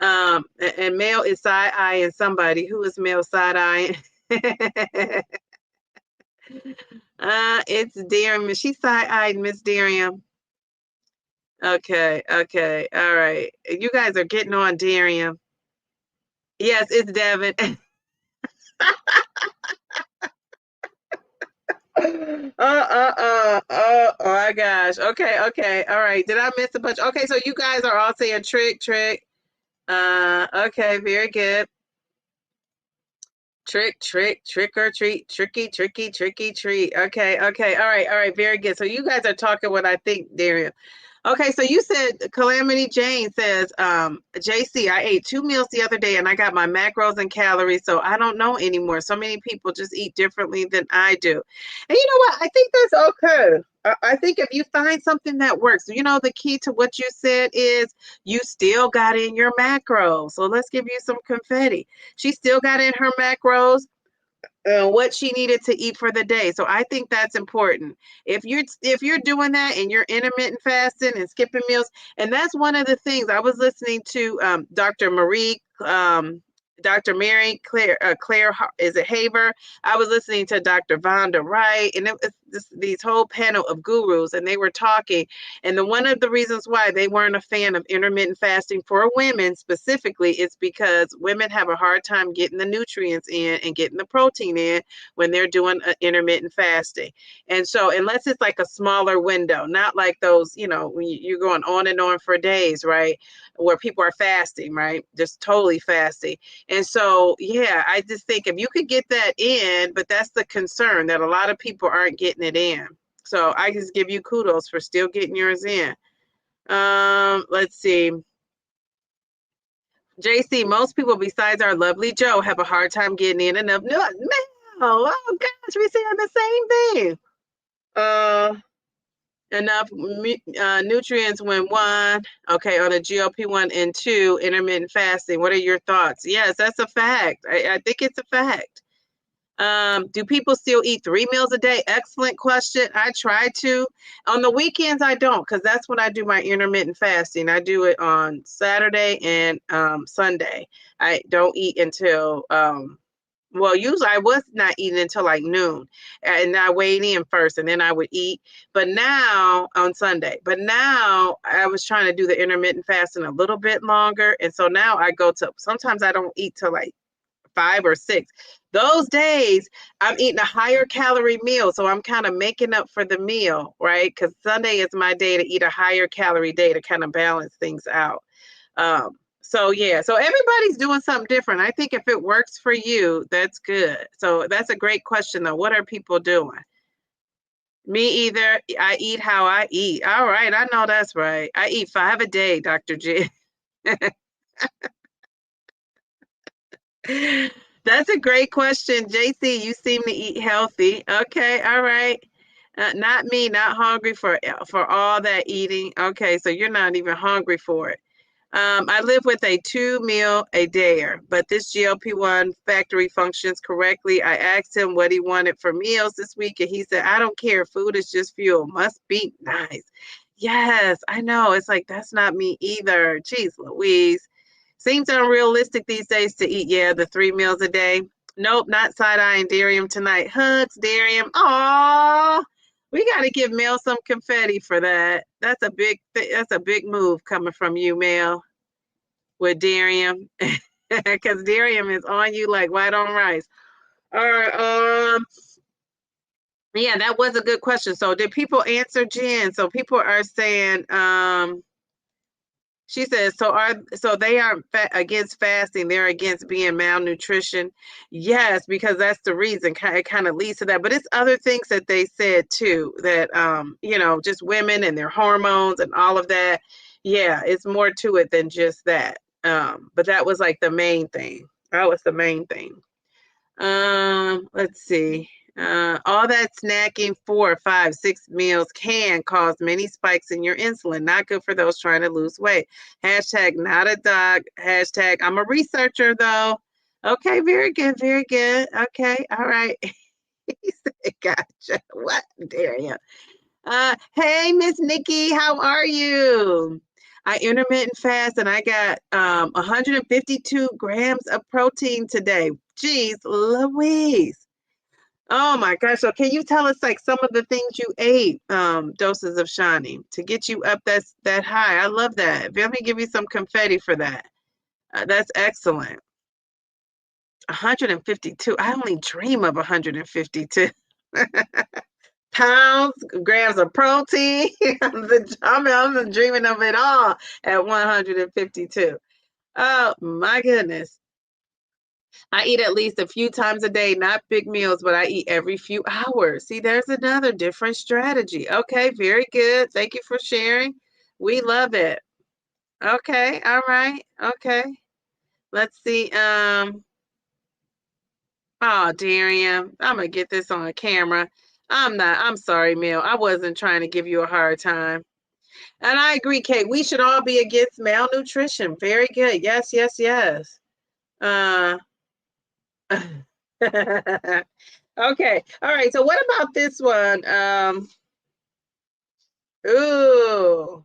And Mel is side-eyeing somebody. Who is Mel side-eyeing? It's Darian. She's side-eyed, Miss Darian. Okay, all right. You guys are getting on Darian. Yes, it's Devin. Oh my gosh. Okay. All right. Did I miss a bunch? Okay, so you guys are all saying trick. Okay, very good. Trick or treat, tricky treat. Okay, all right, very good. So you guys are talking what I think, Darian. Okay, so you said Calamity Jane says, JC, I ate 2 meals the other day and I got my macros and calories, so I don't know anymore. So many people just eat differently than I do. And you know what? I think that's okay. I think if you find something that works, the key to what you said is you still got in your macros. So let's give you some confetti. She still got in her macros. What she needed to eat for the day. So I think that's important. If you're doing that and you're intermittent fasting and skipping meals, and that's one of the things I was listening to Dr. Mary Claire is it Haver? I was listening to Dr. Vonda Wright, and these whole panel of gurus, and they were talking, and one of the reasons why they weren't a fan of intermittent fasting for women specifically is because women have a hard time getting the nutrients in and getting the protein in when they're doing intermittent fasting. And so unless it's like a smaller window, not like those, when you're going on and on for days, right, where people are fasting, right, just totally fasting. And so, yeah, I just think if you could get that in, but that's the concern, that a lot of people aren't getting it in. So I just give you kudos for still getting yours in. Let's see. JC, most people besides our lovely Joe have a hard time getting in enough. No, oh gosh, we're saying the same thing. Enough nutrients when one, okay, on a GLP-1 and 2 intermittent fasting. What are your thoughts? Yes, that's a fact. I think it's a fact. Do people still eat 3 meals a day? Excellent question. I try to. On the weekends, I don't, because that's when I do my intermittent fasting. I do it on Saturday and Sunday. I don't eat until well, usually I was not eating until like noon, and I weighed in first and then I would eat. But now on Sunday, I was trying to do the intermittent fasting a little bit longer. And so now I go to, sometimes I don't eat till like 5 or 6. Those days I'm eating a higher calorie meal. So I'm kind of making up for the meal, right? Because Sunday is my day to eat a higher calorie day to kind of balance things out. So yeah, so everybody's doing something different. I think if it works for you, that's good. So that's a great question though. What are people doing? Me either. I eat how I eat. All right, I know that's right. I eat 5 a day, Dr. G. That's a great question. JC, you seem to eat healthy. Okay, all right. Not me, not hungry for all that eating. Okay, so you're not even hungry for it. I live with a 2 meal a dayer, but this GLP-1 factory functions correctly. I asked him what he wanted for meals this week, and he said, I don't care. Food is just fuel. Must be nice. Yes, I know. It's like, that's not me either. Jeez Louise. Seems unrealistic these days to eat, the 3 meals a day. Nope, not side-eyeing Darium tonight. Hugs, Darium. Aww. We got to give Mel some confetti for that. That's a big move coming from you, Mel, with Darium, because Darium is on you like white on rice. All right. Yeah, that was a good question. So did people answer, Jen? So people are saying, she says, so they aren't against fasting. They're against being malnutrition. Yes, because that's the reason. It kind of leads to that. But it's other things that they said too, that, just women and their hormones and all of that. Yeah, it's more to it than just that. But that was like the main thing. That was the main thing. Let's see. All that snacking 4, 5, 6 meals can cause many spikes in your insulin. Not good for those trying to lose weight. Hashtag not a dog. Hashtag I'm a researcher though. Okay, very good, very good. Okay, all right. He said, gotcha. What, Daria? Hey, Miss Nikki, how are you? I intermittent fast and I got 152 grams of protein today. Jeez Louise. Oh my gosh. So can you tell us like some of the things you ate, doses of Shani, to get you up that high? I love that. Let me give you some confetti for that. That's excellent. 152. I only dream of 152 pounds, grams of protein. I'm dreaming of it all at 152. Oh my goodness. I eat at least a few times a day, not big meals, but I eat every few hours. See, there's another different strategy. Okay, very good. Thank you for sharing. We love it. Okay, all right. Okay. Let's see. Oh, Darian, I'm gonna get this on camera. I'm sorry, Mill. I wasn't trying to give you a hard time. And I agree, Kate. We should all be against malnutrition. Very good. Yes, yes, yes. Uh Okay. All right. So what about this one? Ooh,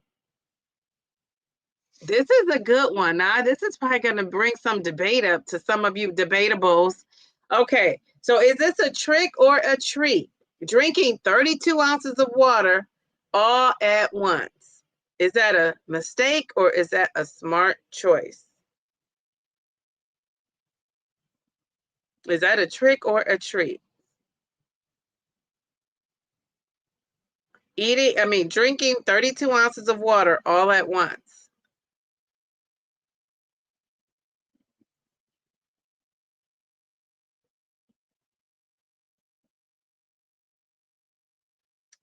this is a good one. Now, this is probably going to bring some debate up to some of you debatables. Okay. So is this a trick or a treat? Drinking 32 ounces of water all at once. Is that a mistake or is that a smart choice? Is that a trick or a treat? Drinking 32 ounces of water all at once.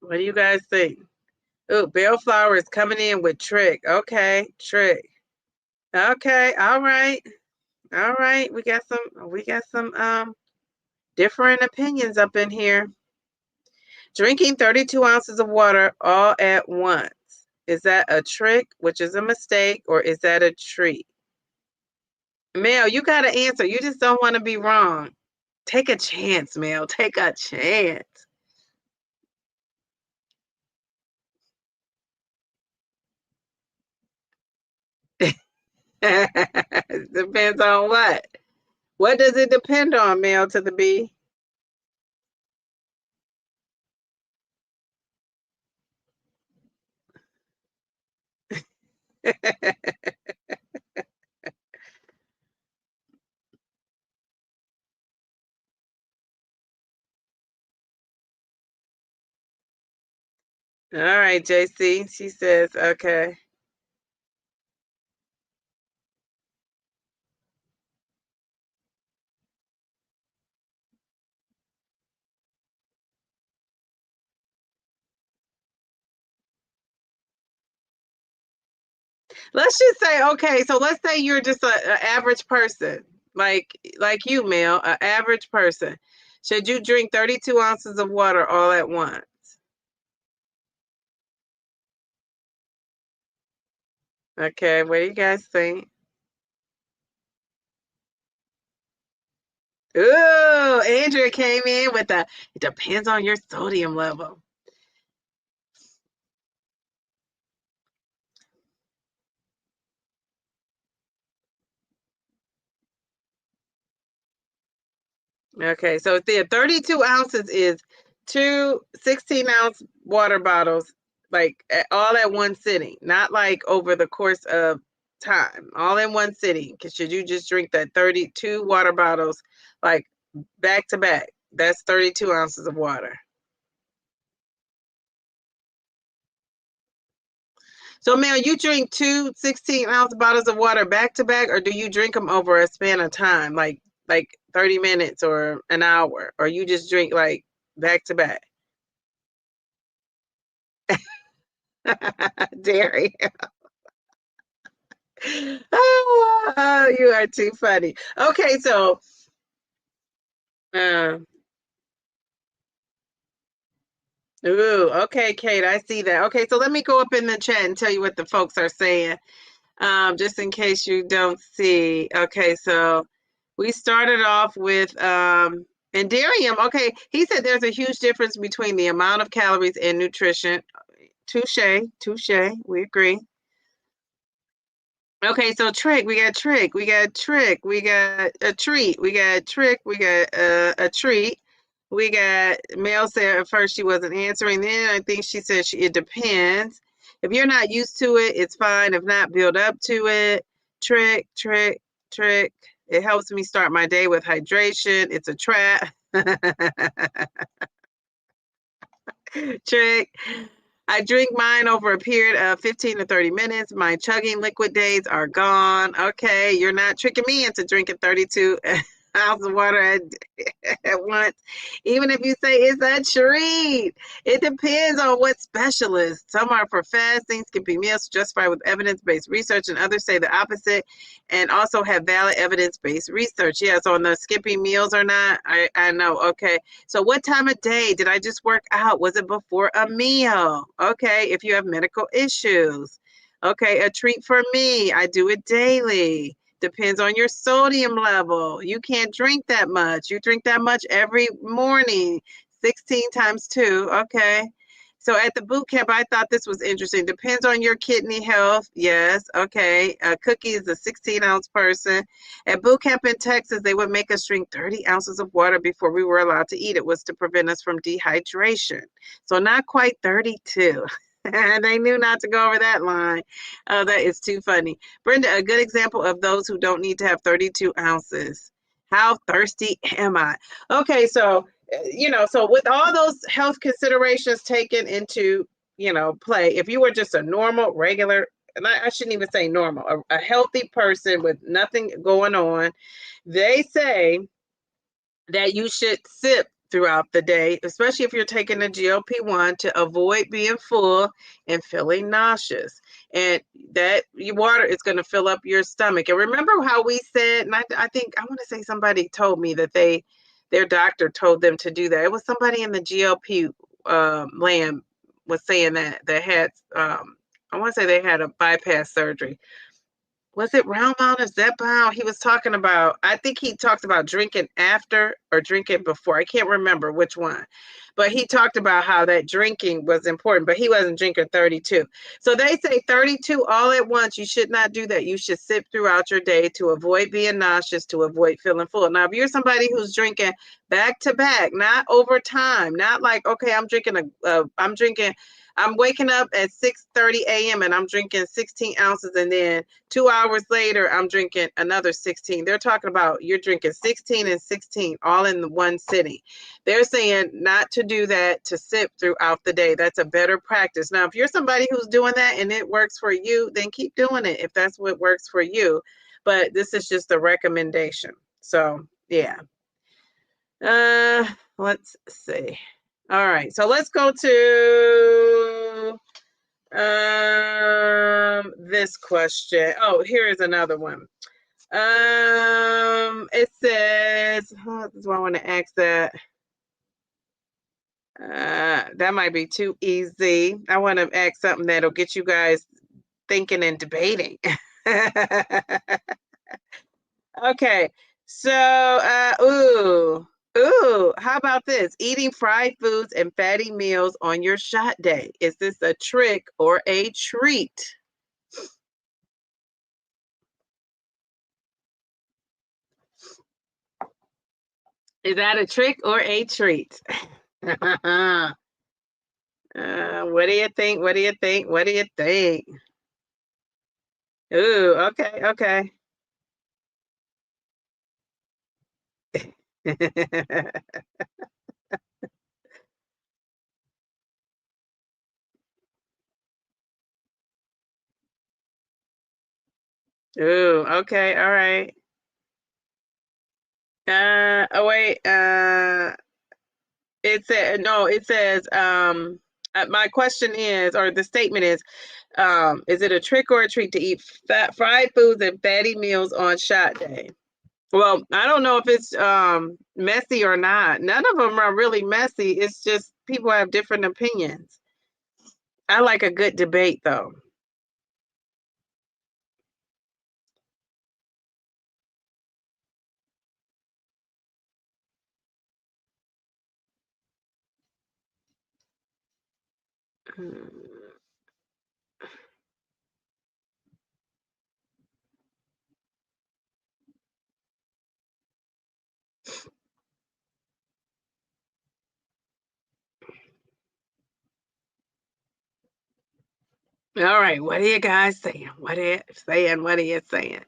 What do you guys think? Oh, Bellflower is coming in with trick. Okay, trick. Okay, all right. All right. We got some different opinions up in here. Drinking 32 ounces of water all at once. Is that a trick, which is a mistake, or is that a treat? Mel, you got to answer. You just don't want to be wrong. Take a chance, Mel. Take a chance. Depends on what? What does it depend on, Mel to the B? All right, JC. She says, okay. Let's just say, okay, so let's say you're just an average person, like you, Mel, an average person. Should you drink 32 ounces of water all at once? Okay, what do you guys think? Ooh, Andrea came in with it depends on your sodium level. Okay, so the 32 ounces is two 16-ounce water bottles, like all at one sitting, not like over the course of time, all in one sitting. Because should you just drink that 32 water bottles like back to back? That's 32 ounces of water. So, Mel, you drink two 16-ounce bottles of water back to back, or do you drink them over a span of time, like 30 minutes or an hour, or you just drink like back to back? Dairy. Oh, you are too funny. Okay, so uh, ooh, okay, Kate, I see that. Okay, so let me go up in the chat and tell you what the folks are saying. Just in case you don't see. Okay, so we started off with and Darium. Okay, he said there's a huge difference between the amount of calories and nutrition. Touche, touche. We agree. Okay, so trick, we got trick, we got trick, we got a treat, we got trick, we got a treat. We got Mel said at first she wasn't answering. Then I think she said it depends. If you're not used to it, it's fine. If not, build up to it. Trick, trick, trick. It helps me start my day with hydration. It's a trap. Trick. I drink mine over a period of 15 to 30 minutes. My chugging liquid days are gone. Okay, you're not tricking me into drinking 32 ounces of water at once. Even if you say it's a treat, it depends on what specialist. Some are for fasting, skipping meals justified with evidence-based research, and others say the opposite and also have valid evidence-based research. Yes, on the skipping meals or not, I know. Okay, so what time of day did I just work out? Was it before a meal? Okay, if you have medical issues. Okay, a treat for me. I do it daily. Depends on your sodium level. You can't drink that much. You drink that much every morning. 16 times 2. Okay. So at the boot camp, I thought this was interesting. Depends on your kidney health. Yes. Okay. Cookie is a 16-ounce person. At boot camp in Texas, they would make us drink 30 ounces of water before we were allowed to eat. It was to prevent us from dehydration. So not quite 32. They knew not to go over that line. Oh, that is too funny. Brenda, a good example of those who don't need to have 32 ounces. How thirsty am I? Okay, so so with all those health considerations taken into, play, if you were just a normal, regular, and I shouldn't even say normal, a healthy person with nothing going on, they say that you should sip throughout the day, especially if you're taking a GLP-1 to avoid being full and feeling nauseous. And that your water is going to fill up your stomach. And remember how we said, and I think I want to say somebody told me that their doctor told them to do that. It was somebody in the GLP land was saying that had I want to say they had a bypass surgery. Was it Round Mound or Zepbound? He was talking about, I think he talked about drinking after or drinking before. I can't remember which one. But he talked about how that drinking was important, but he wasn't drinking 32. So they say 32 all at once. You should not do that. You should sip throughout your day to avoid being nauseous, to avoid feeling full. Now, if you're somebody who's drinking back to back, not over time, not like, okay, I'm waking up at 6:30 a.m. and I'm drinking 16 ounces, and then 2 hours later, I'm drinking another 16. They're talking about you're drinking 16 and 16 all in the one sitting. They're saying not to do that, to sip throughout the day. That's a better practice. Now, if you're somebody who's doing that and it works for you, then keep doing it if that's what works for you. But this is just a recommendation. So, yeah. Let's see. All right. So let's go to this question. Oh, here is another one. It says, this is why I want to ask that. That might be too easy. I want to ask something that'll get you guys thinking and debating. Okay. So, how about this? Eating fried foods and fatty meals on your shot day. Is this a trick or a treat? Is that a trick or a treat? What do you think? What do you think? What do you think? Ooh, okay, okay. Ooh, okay, all right. Oh wait, it says, my question is, or the statement is it a trick or a treat to eat fried foods and fatty meals on shot day? Well, I don't know if it's messy or not. None of them are really messy. It's just people have different opinions. I like a good debate, though. All right, what are you guys saying? What are you saying? What are you saying?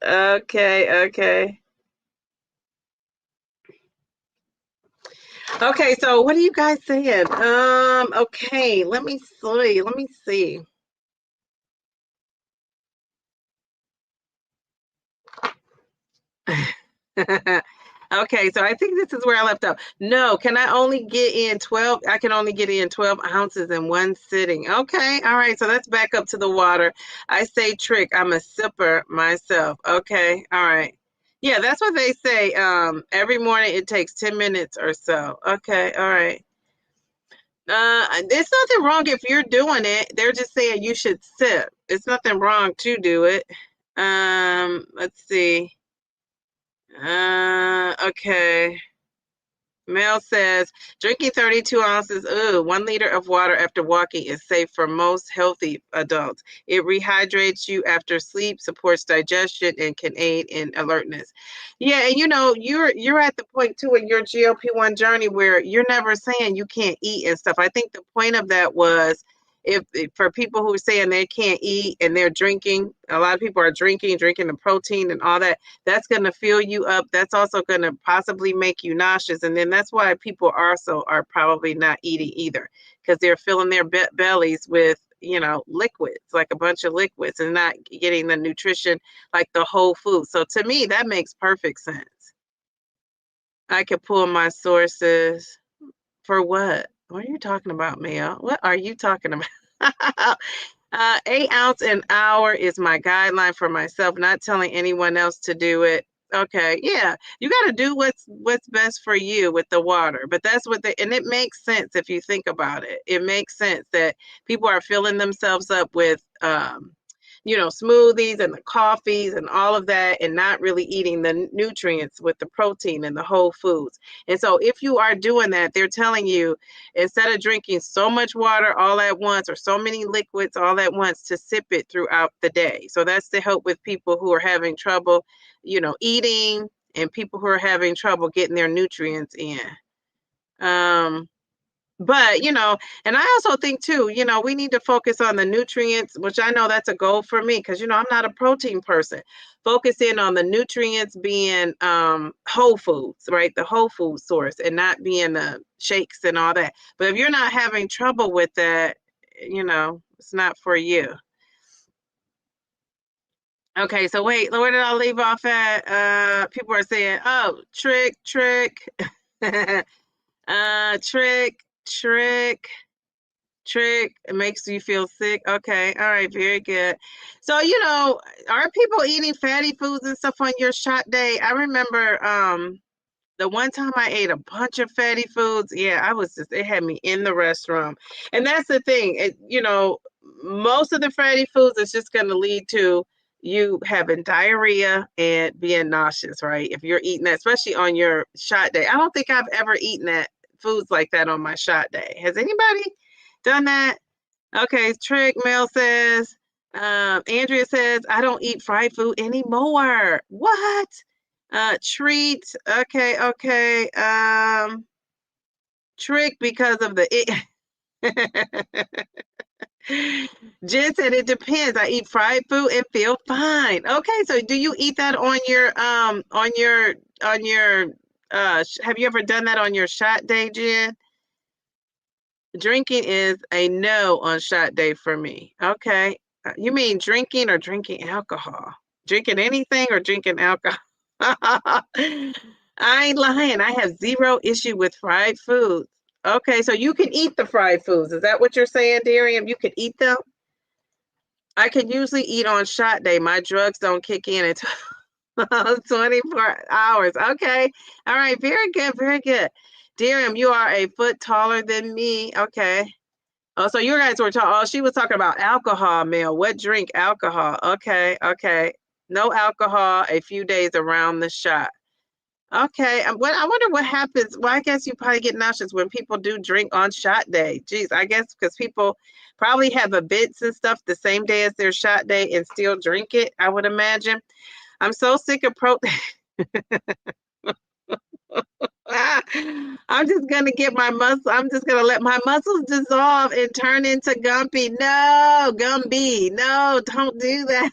Okay, okay. Okay, so what are you guys saying? Okay, let me see. Let me see. Okay, so I think this is where I left off. No, can I only get in 12? I can only get in 12 ounces in one sitting. Okay, all right, so let's back up to the water. I say trick. I'm a sipper myself. Okay, all right. Yeah, that's what they say. Every morning it takes 10 minutes or so. Okay, all right. There's nothing wrong if you're doing it. They're just saying you should sip. It's nothing wrong to do it. Let's see. Okay. Mel says, drinking 32 ounces, 1 liter of water after walking is safe for most healthy adults. It rehydrates you after sleep, supports digestion, and can aid in alertness. Yeah, and you're at the point too in your GLP-1 journey where you're never saying you can't eat and stuff. I think the point of that was if for people who are saying they can't eat and they're drinking, a lot of people are drinking the protein and all that. That's going to fill you up. That's also going to possibly make you nauseous. And then that's why people also are probably not eating either, because they're filling their bellies with, liquids, like a bunch of liquids, and not getting the nutrition, like the whole food. So to me, that makes perfect sense. I could pull my sources for what? What are you talking about, Mel? What are you talking about? 8 ounce an hour is my guideline for myself, not telling anyone else to do it. Okay, yeah, you got to do what's best for you with the water. But that's and it makes sense if you think about it. It makes sense that people are filling themselves up with, smoothies and the coffees and all of that, and not really eating the nutrients with the protein and the whole foods. And so if you are doing that, they're telling you, instead of drinking so much water all at once or so many liquids all at once, to sip it throughout the day. So that's to help with people who are having trouble, eating, and people who are having trouble getting their nutrients in. But, and I also think too, we need to focus on the nutrients, which I know that's a goal for me because, I'm not a protein person. Focus in on the nutrients being whole foods, right? The whole food source, and not being the shakes and all that. But if you're not having trouble with that, it's not for you. Okay, so wait, where did I leave off at? People are saying, oh, trick. Trick. It makes you feel sick. Okay. All right. Very good. So, are people eating fatty foods and stuff on your shot day? I remember the one time I ate a bunch of fatty foods. Yeah, it had me in the restroom. And that's the thing. Most of the fatty foods is just going to lead to you having diarrhea and being nauseous, right? If you're eating that, especially on your shot day. I don't think I've ever eaten foods like that on my shot day. Has anybody done that? Okay, Trick Mel says, Andrea says, I don't eat fried food anymore. What? Treat. Okay. Trick because of the Jen said it depends. I eat fried food and feel fine. Okay, so do you eat that on your have you ever done that on your shot day, Jen? Drinking is a no on shot day for me. Okay. You mean drinking or drinking alcohol? Drinking anything or drinking alcohol? I ain't lying. I have zero issue with fried foods. Okay, so you can eat the fried foods. Is that what you're saying, Darian? You could eat them? I can usually eat on shot day. My drugs don't kick in until 24 hours. Okay. All right. Very good. Very good. Darian, you are a foot taller than me. Okay. Oh, so you guys were talking. Oh, she was talking about alcohol, Mel. What drink? Alcohol. Okay. No alcohol. A few days around the shot. Okay. I wonder what happens. Well, I guess you probably get nauseous when people do drink on shot day. Geez, I guess because people probably have events and stuff the same day as their shot day and still drink it, I would imagine. I'm so sick of protein. I'm just gonna get my muscle. I'm just gonna let my muscles dissolve and turn into Gumpy. No, Gumby. No, don't do that.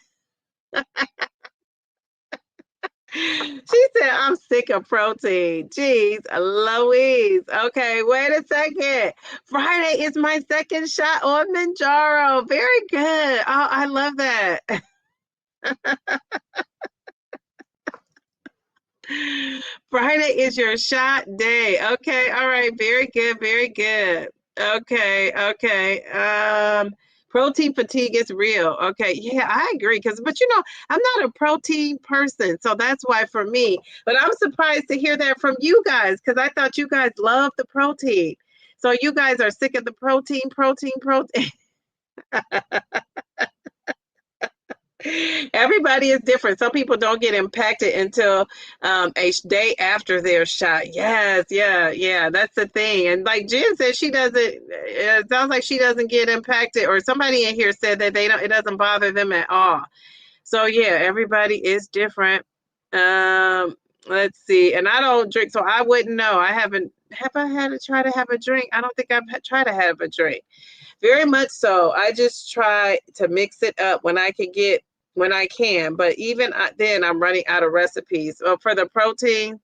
She said, I'm sick of protein. Jeez, Louise. Okay, wait a second. Friday is my second shot on Mounjaro. Very good. Oh, I love that. Friday is your shot day. Okay, all right, very good, very good. Okay. Protein fatigue is real. Okay, yeah, I agree. But I'm not a protein person, so that's why for me. But I'm surprised to hear that from you guys because I thought you guys love the protein. So you guys are sick of the protein. Everybody is different. Some people don't get impacted until a day after their shot. Yes, yeah, that's the thing. And like Jen said, she doesn't. It sounds like she doesn't get impacted, or somebody in here said that they don't. It doesn't bother them at all. So yeah, everybody is different. Um, let's see. And I don't drink, so I wouldn't know. I haven't. Have I had to try to have a drink? I don't think I've tried to have a drink. Very much so. I just try to mix it up when I can get when I can. But even then, I'm running out of recipes. For the protein,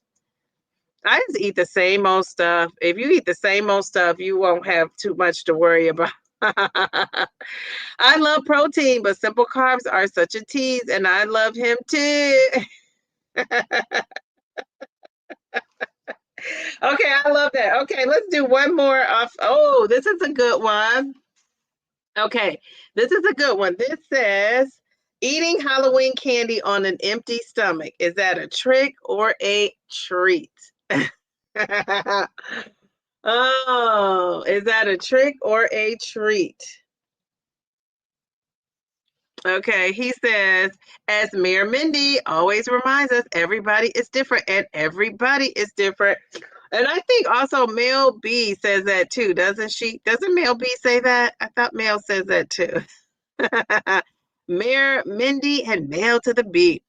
I just eat the same old stuff. If you eat the same old stuff, you won't have too much to worry about. I love protein, but simple carbs are such a tease, and I love him too. Okay, I love that. Okay, let's do one more off. Oh, this is a good one. Okay, this is a good one. This says eating Halloween candy on an empty stomach. Is that a trick or a treat? Oh, is that a trick or a treat? Okay, he says, as Mayor Mindy always reminds us, everybody is different and everybody is different. And I think also Mel B says that too, doesn't she? Doesn't Mel B say that? I thought Mel says that too. Mayor Mindy and Mel to the beat.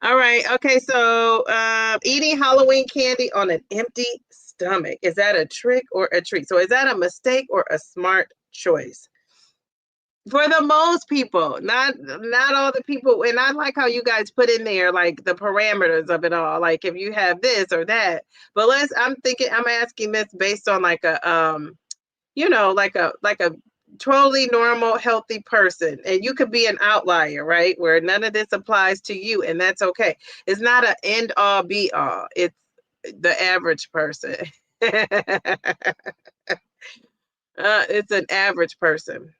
All right. Okay. So eating Halloween candy on an empty stomach. Is that a trick or a treat? So is that a mistake or a smart choice? For the most people, not all the people. And I like how you guys put in there like the parameters of it all. Like if you have this or that. But I'm asking this based on like a like a totally normal, healthy person. And you could be an outlier, right? Where none of this applies to you, and that's okay. It's not an end all be all. It's the average person. It's an average person.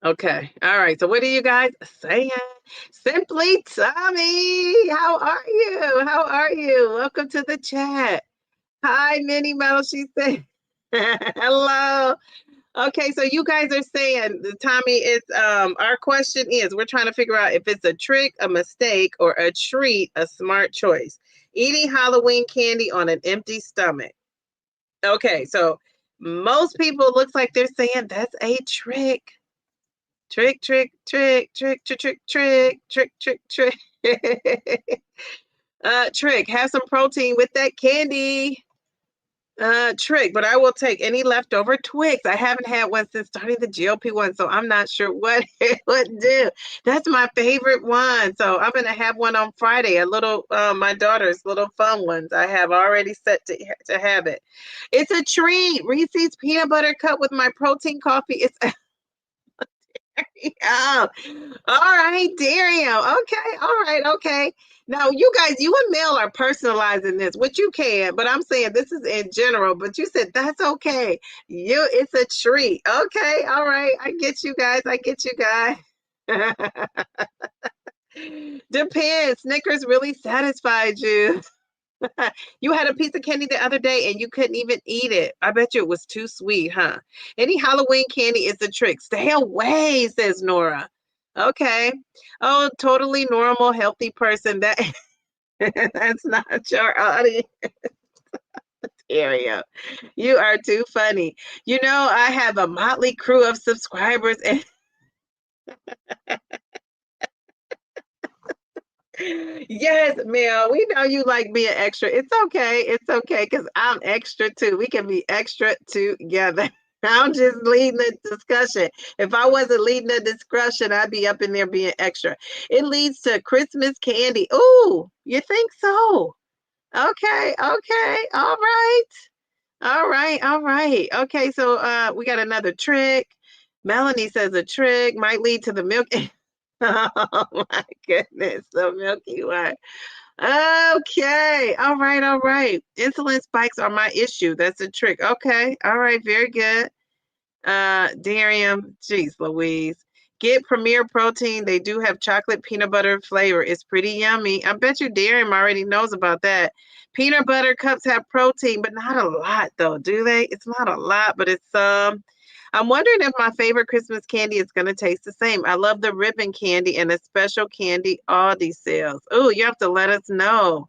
Okay. All right. So what are you guys saying? Simply Tommy, how are you? How are you? Welcome to the chat. Hi, Minnie Mouse. She said, hello. Okay, so you guys are saying, Tommy, is our question is we're trying to figure out if it's a trick, a mistake, or a treat, a smart choice. Eating Halloween candy on an empty stomach. Okay, so most people looks like they're saying that's a trick. Trick, trick, trick, trick, trick, trick, trick, trick, trick, trick. Trick, have some protein with that candy. Trick, but I will take any leftover Twix. I haven't had one since starting the GLP-1, so I'm not sure what it would do. That's my favorite one. So I'm gonna have one on Friday. A little, my daughter's little fun ones. I have already set to have it. It's a treat. Reese's peanut butter cup with my protein coffee. It's oh, all right, Dario. Okay, all right, okay. Now, you guys, you and Mel are personalizing this, which you can, but I'm saying this is in general. But you said that's okay. It's a treat. Okay, all right. I get you guys. I get you guys. Depends. Snickers really satisfied you. You had a piece of candy the other day and you couldn't even eat it. I bet you it was too sweet, huh? Any Halloween candy is a trick. Stay away, says Nora. Okay. Oh, totally normal, healthy person. That's not your audience area. You are too funny. You know, I have a motley crew of subscribers and yes, Mel, we know you like being extra. It's okay. It's okay because I'm extra too. We can be extra together. I'm just leading the discussion. If I wasn't leading the discussion, I'd be up in there being extra. It leads to Christmas candy. Ooh, you think so? Okay, okay, all right. All right, all right. Okay, so we got another trick. Melanie says a trick might lead to the milk. Oh my goodness, the Milky Way. Okay, all right, all right. Insulin spikes are my issue. That's a trick. Okay, all right, very good. Darium, geez, Louise. Get Premier Protein. They do have chocolate peanut butter flavor. It's pretty yummy. I bet you Darium already knows about that. Peanut butter cups have protein, but not a lot though, do they? It's not a lot, but it's some. I'm wondering if my favorite Christmas candy is going to taste the same. I love the ribbon candy and the special candy Aldi sells. Oh, you have to let us know.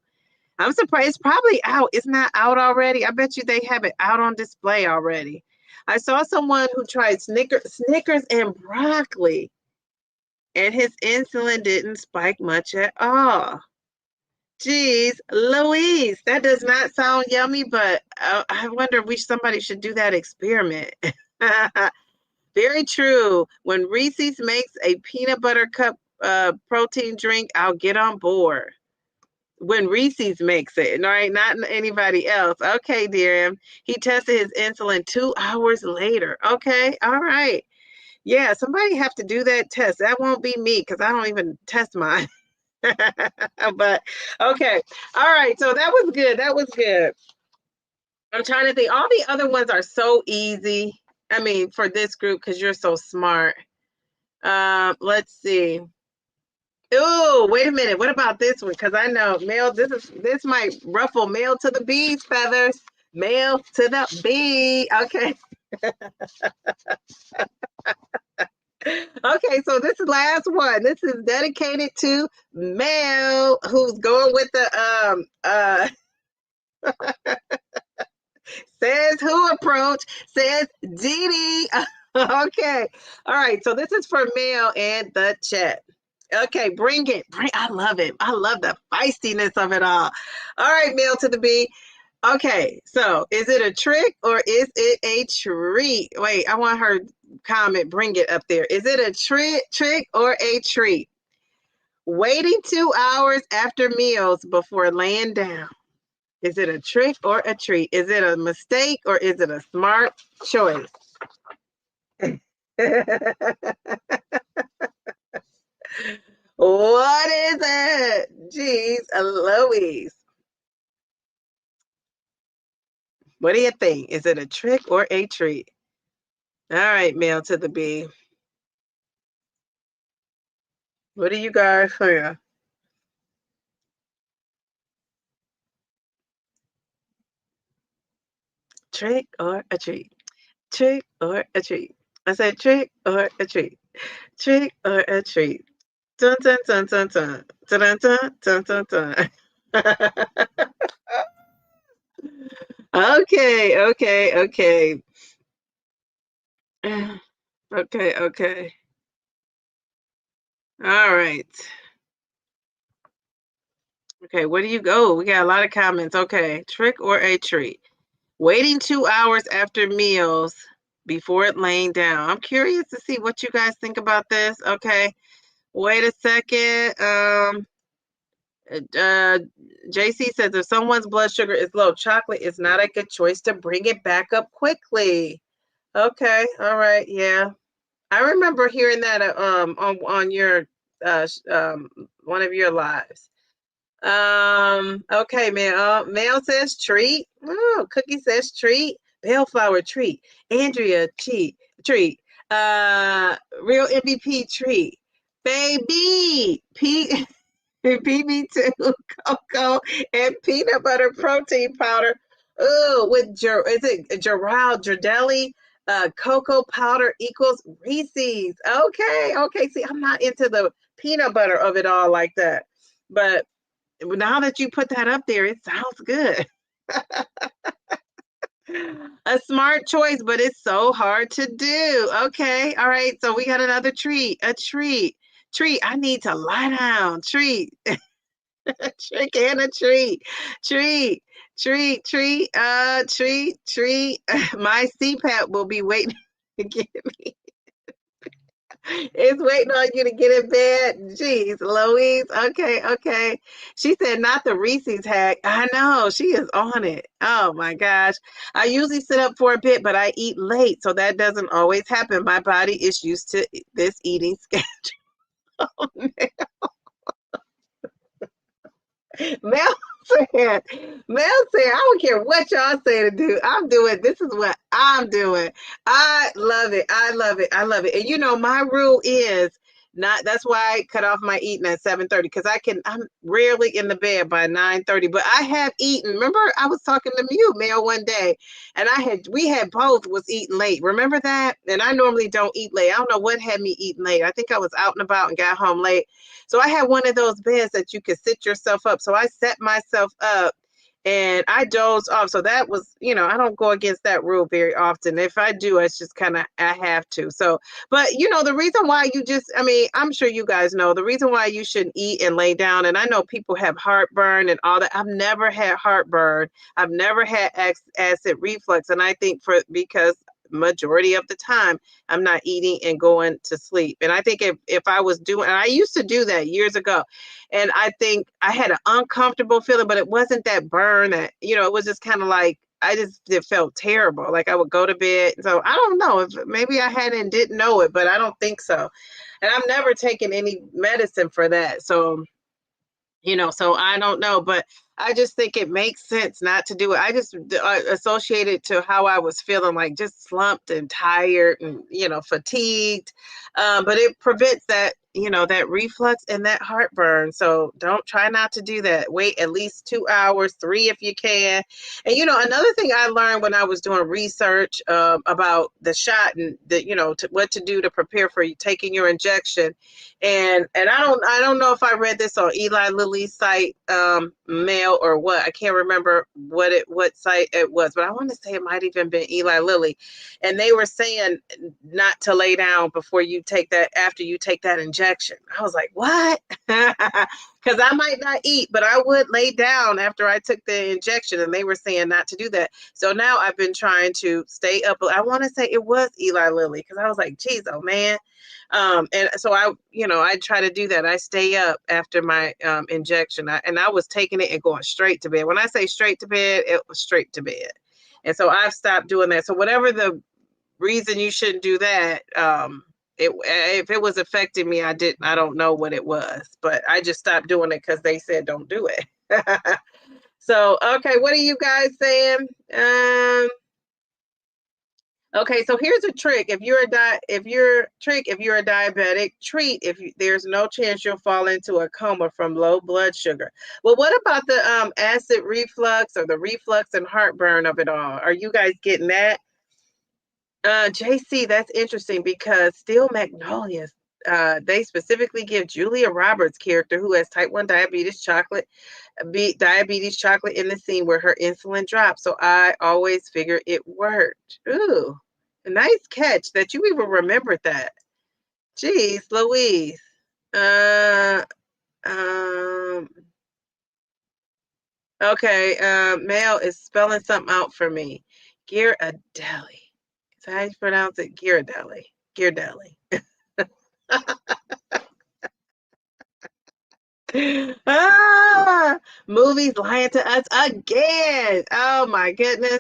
I'm surprised. It's probably out. It's not out already. I bet you they have it out on display already. I saw someone who tried Snickers and broccoli, and his insulin didn't spike much at all. Geez, Louise, that does not sound yummy, but I wonder if somebody should do that experiment. Very true. When Reese's makes a peanut butter cup protein drink, I'll get on board. When Reese's makes it, right? Not anybody else. Okay, dear. He tested his insulin 2 hours later. Okay, all right. Yeah, somebody have to do that test. That won't be me because I don't even test mine. But okay. All right. So that was good. That was good. I'm trying to think. All the other ones are so easy. I mean, for this group, because you're so smart. Let's see. Oh, wait a minute. What about this one? Because I know male, this might ruffle male to the bee's feathers. Male to the bee. Okay. Okay, so this is last one. This is dedicated to Mel, who's going with the says who approach, says Dee. Okay. All right. So this is for Mel and the chat. Okay, bring it. I love it. I love the feistiness of it all. All right, Mel to the B. Okay, so is it a trick or is it a treat? Wait, I want her comment. Bring it up there. Is it a trick or a treat? Waiting 2 hours after meals before laying down. Is it a trick or a treat? Is it a mistake or is it a smart choice? What is it? Jeez, Louise. What do you think? Is it a trick or a treat? All right, Mel to the B. What do you guys think? Trick or a treat? Trick or a treat? I said trick or a treat? Trick or a treat? Dun dun dun dun dun dun dun dun dun dun. Okay, okay, okay. Okay, okay. All right. Okay, where do you go? We got a lot of comments. Okay, trick or a treat? Waiting 2 hours after meals before laying down. I'm curious to see what you guys think about this. Okay, wait a second. JC says if someone's blood sugar is low, chocolate is not a good choice to bring it back up quickly. Okay, all right, yeah. I remember hearing that on your one of your lives. Okay, man. Mel says treat. Oh, Cookie says treat. Bellflower treat. Andrea treat. Real MVP treat. Baby PB2 cocoa and peanut butter protein powder. Oh, with is it Girardelli? Cocoa powder equals Reese's. Okay, okay. See, I'm not into the peanut butter of it all like that, but now that you put that up there, it sounds good. A smart choice, but it's so hard to do. Okay, all right. So we got another treat. A treat. Treat. I need to lie down. Treat. Trick and a treat. Treat. Treat. Treat. My CPAP will be waiting to get me. It's waiting on you to get in bed. Jeez, Louise. Okay, okay. She said, not the Reese's hack. I know. She is on it. Oh my gosh. I usually sit up for a bit, but I eat late. So that doesn't always happen. My body is used to this eating schedule. Oh, Mel said, I don't care what y'all say to do. I'm doing, this is what I'm doing. I love it. I love it. I love it. And you know, my rule is That's why I cut off my eating at 7:30, because I'm rarely in the bed by 9:30. But I have eaten. Remember, I was talking to you, Mel, one day, and we had both was eating late. Remember that? And I normally don't eat late. I don't know what had me eating late. I think I was out and about and got home late. So I had one of those beds that you could sit yourself up. So I set myself up and I dozed off. So that was, I don't go against that rule very often. If I do, it's just kind of, I have to. So, but the reason why I'm sure you guys know the reason why you shouldn't eat and lay down. And I know people have heartburn and all that. I've never had heartburn. I've never had acid reflux. And I think because majority of the time I'm not eating and going to sleep. And I think if I was doing, and I used to do that years ago, and I think I had an uncomfortable feeling, but it wasn't that burn that, it was just kind of like, it felt terrible. Like I would go to bed. So I don't know if maybe I didn't know it, but I don't think so. And I've never taken any medicine for that. So, so I don't know, but I just think it makes sense not to do it. I just associate it to how I was feeling, like just slumped and tired and, fatigued. But it prevents that, that reflux and that heartburn. So try not to do that. Wait at least 2 hours, 3 if you can. And, another thing I learned when I was doing research about the shot and what to do to prepare for you taking your injection. And I don't know if I read this on Eli Lilly's site, Mail or what. I can't remember what site it was, but I want to say it might even been Eli Lilly. And they were saying not to lay down after you take that injection. I was like, what? Because I might not eat, but I would lay down after I took the injection, and they were saying not to do that. So now I've been trying to stay up. I want to say it was Eli Lilly, because I was like, geez, oh man. And so I try to do that. I stay up after my injection, and I was taking it and going straight to bed. When I say straight to bed, it was straight to bed. And so I've stopped doing that. So whatever the reason you shouldn't do that, if it was affecting me, I don't know what it was, but I just stopped doing it because they said don't do it. So, okay, what are you guys saying? Okay, so here's a trick. If you're a diabetic, treat there's no chance you'll fall into a coma from low blood sugar. Well, what about the acid reflux or the reflux and heartburn of it all? Are you guys getting that? JC, that's interesting, because Steel Magnolias, they specifically give Julia Roberts' character, who has type 1 diabetes chocolate in the scene where her insulin dropped. So I always figure it worked. Ooh, a nice catch that you even remembered that. Jeez, Louise. Okay, Mel is spelling something out for me. Ghirardelli. Is that how you pronounce it? Ghirardelli. Movies lying to us again. Oh my goodness.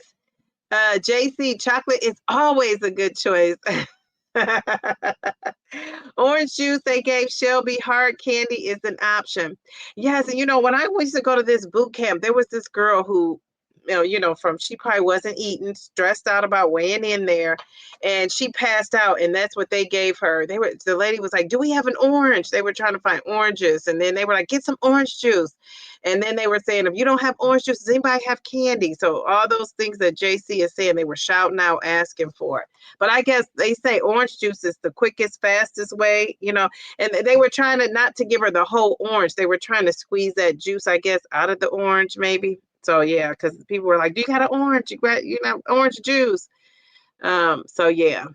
JC, chocolate is always a good choice. Orange juice, they gave Shelby, hard candy is an option. Yes, and when I used to go to this boot camp, there was this girl who, she probably wasn't eating, stressed out about weighing in there, and she passed out, and that's what they gave her. The lady was like, "Do we have an orange?" They were trying to find oranges, and then they were like, "Get some orange juice." And then they were saying, "If you don't have orange juice, does anybody have candy?" So all those things that JC is saying, they were shouting out, asking for it. But I guess they say orange juice is the quickest, fastest way, and they were trying not to give her the whole orange. They were trying to squeeze that juice, I guess, out of the orange, maybe. So yeah, because people were like, "Do you got an orange? You got, orange juice?" So yeah.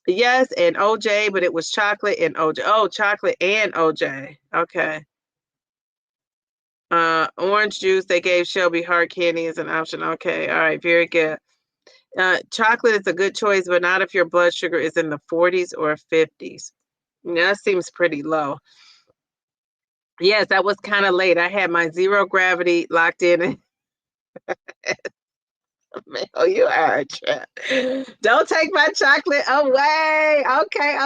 Yes, and OJ, but it was chocolate and OJ. Oh, chocolate and OJ. Okay. Orange juice, they gave Shelby, hard candy as an option. Okay, all right, very good. Chocolate is a good choice, but not if your blood sugar is in the 40s or 50s. That seems pretty low. Yes, that was kind of late. I had my zero gravity locked in. Oh, you are a trip. Don't take my chocolate away. Okay.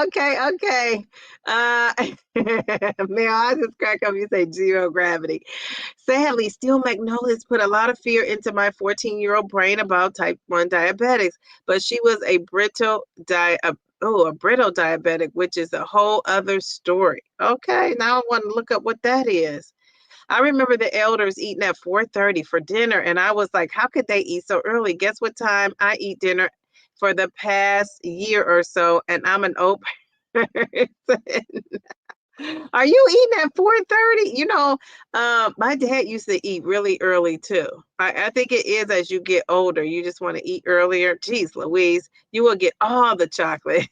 Man, I just crack up. You say zero gravity. Sadly, Steel Magnolias put a lot of fear into my 14-year-old brain about type 1 diabetics, but she was a brittle oh, a brittle diabetic, which is a whole other story. Okay, now I want to look up what that is. I remember the elders eating at 4:30 for dinner, and I was like, how could they eat so early? Guess what time I eat dinner for the past year or so, and I'm an old person. Are you eating at 4:30? My dad used to eat really early too. I think it is as you get older, you just want to eat earlier. Jeez Louise, you will get all the chocolate.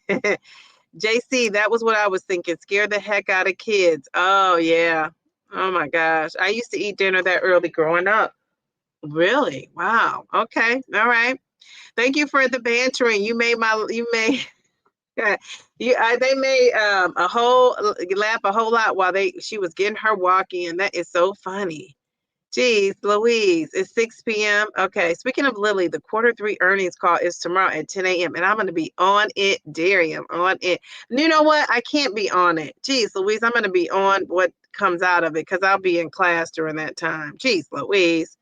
JC, that was what I was thinking. Scare the heck out of kids. Oh yeah. Oh my gosh. I used to eat dinner that early growing up. Really? Wow. Okay. All right. Thank you for the bantering. You made yeah, they made a whole laugh a whole lot while she was getting her walk in. That is so funny. Geez, Louise, it's 6 p.m. Okay, speaking of Lily, the quarter 3 earnings call is tomorrow at 10 a.m. and I'm going to be on it, Darian, on it. And you know what? I can't be on it. Geez, Louise, I'm going to be on what comes out of it because I'll be in class during that time. Geez, Louise.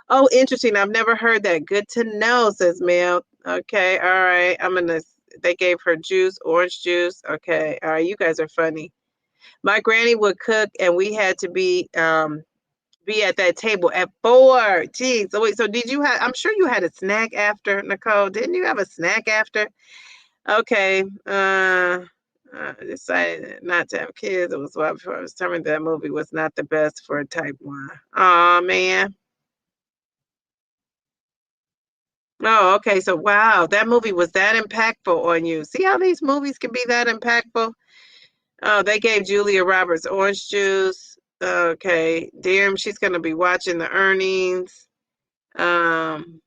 Oh, interesting. I've never heard that. Good to know, says Mel. Okay, all right. They gave her juice, orange juice. Okay, all right. You guys are funny. My granny would cook, and we had to be at that table at 4. Geez. So wait, so did you have, I'm sure you had a snack after, Nicole. Didn't you have a snack after? Okay. I decided not to have kids. It was why before I was determined that movie was not the best for type 1. Oh man. Oh, okay. So wow, that movie was that impactful on you. See how these movies can be that impactful? Oh, they gave Julia Roberts orange juice. Okay. Damn, she's gonna be watching the earnings. Um,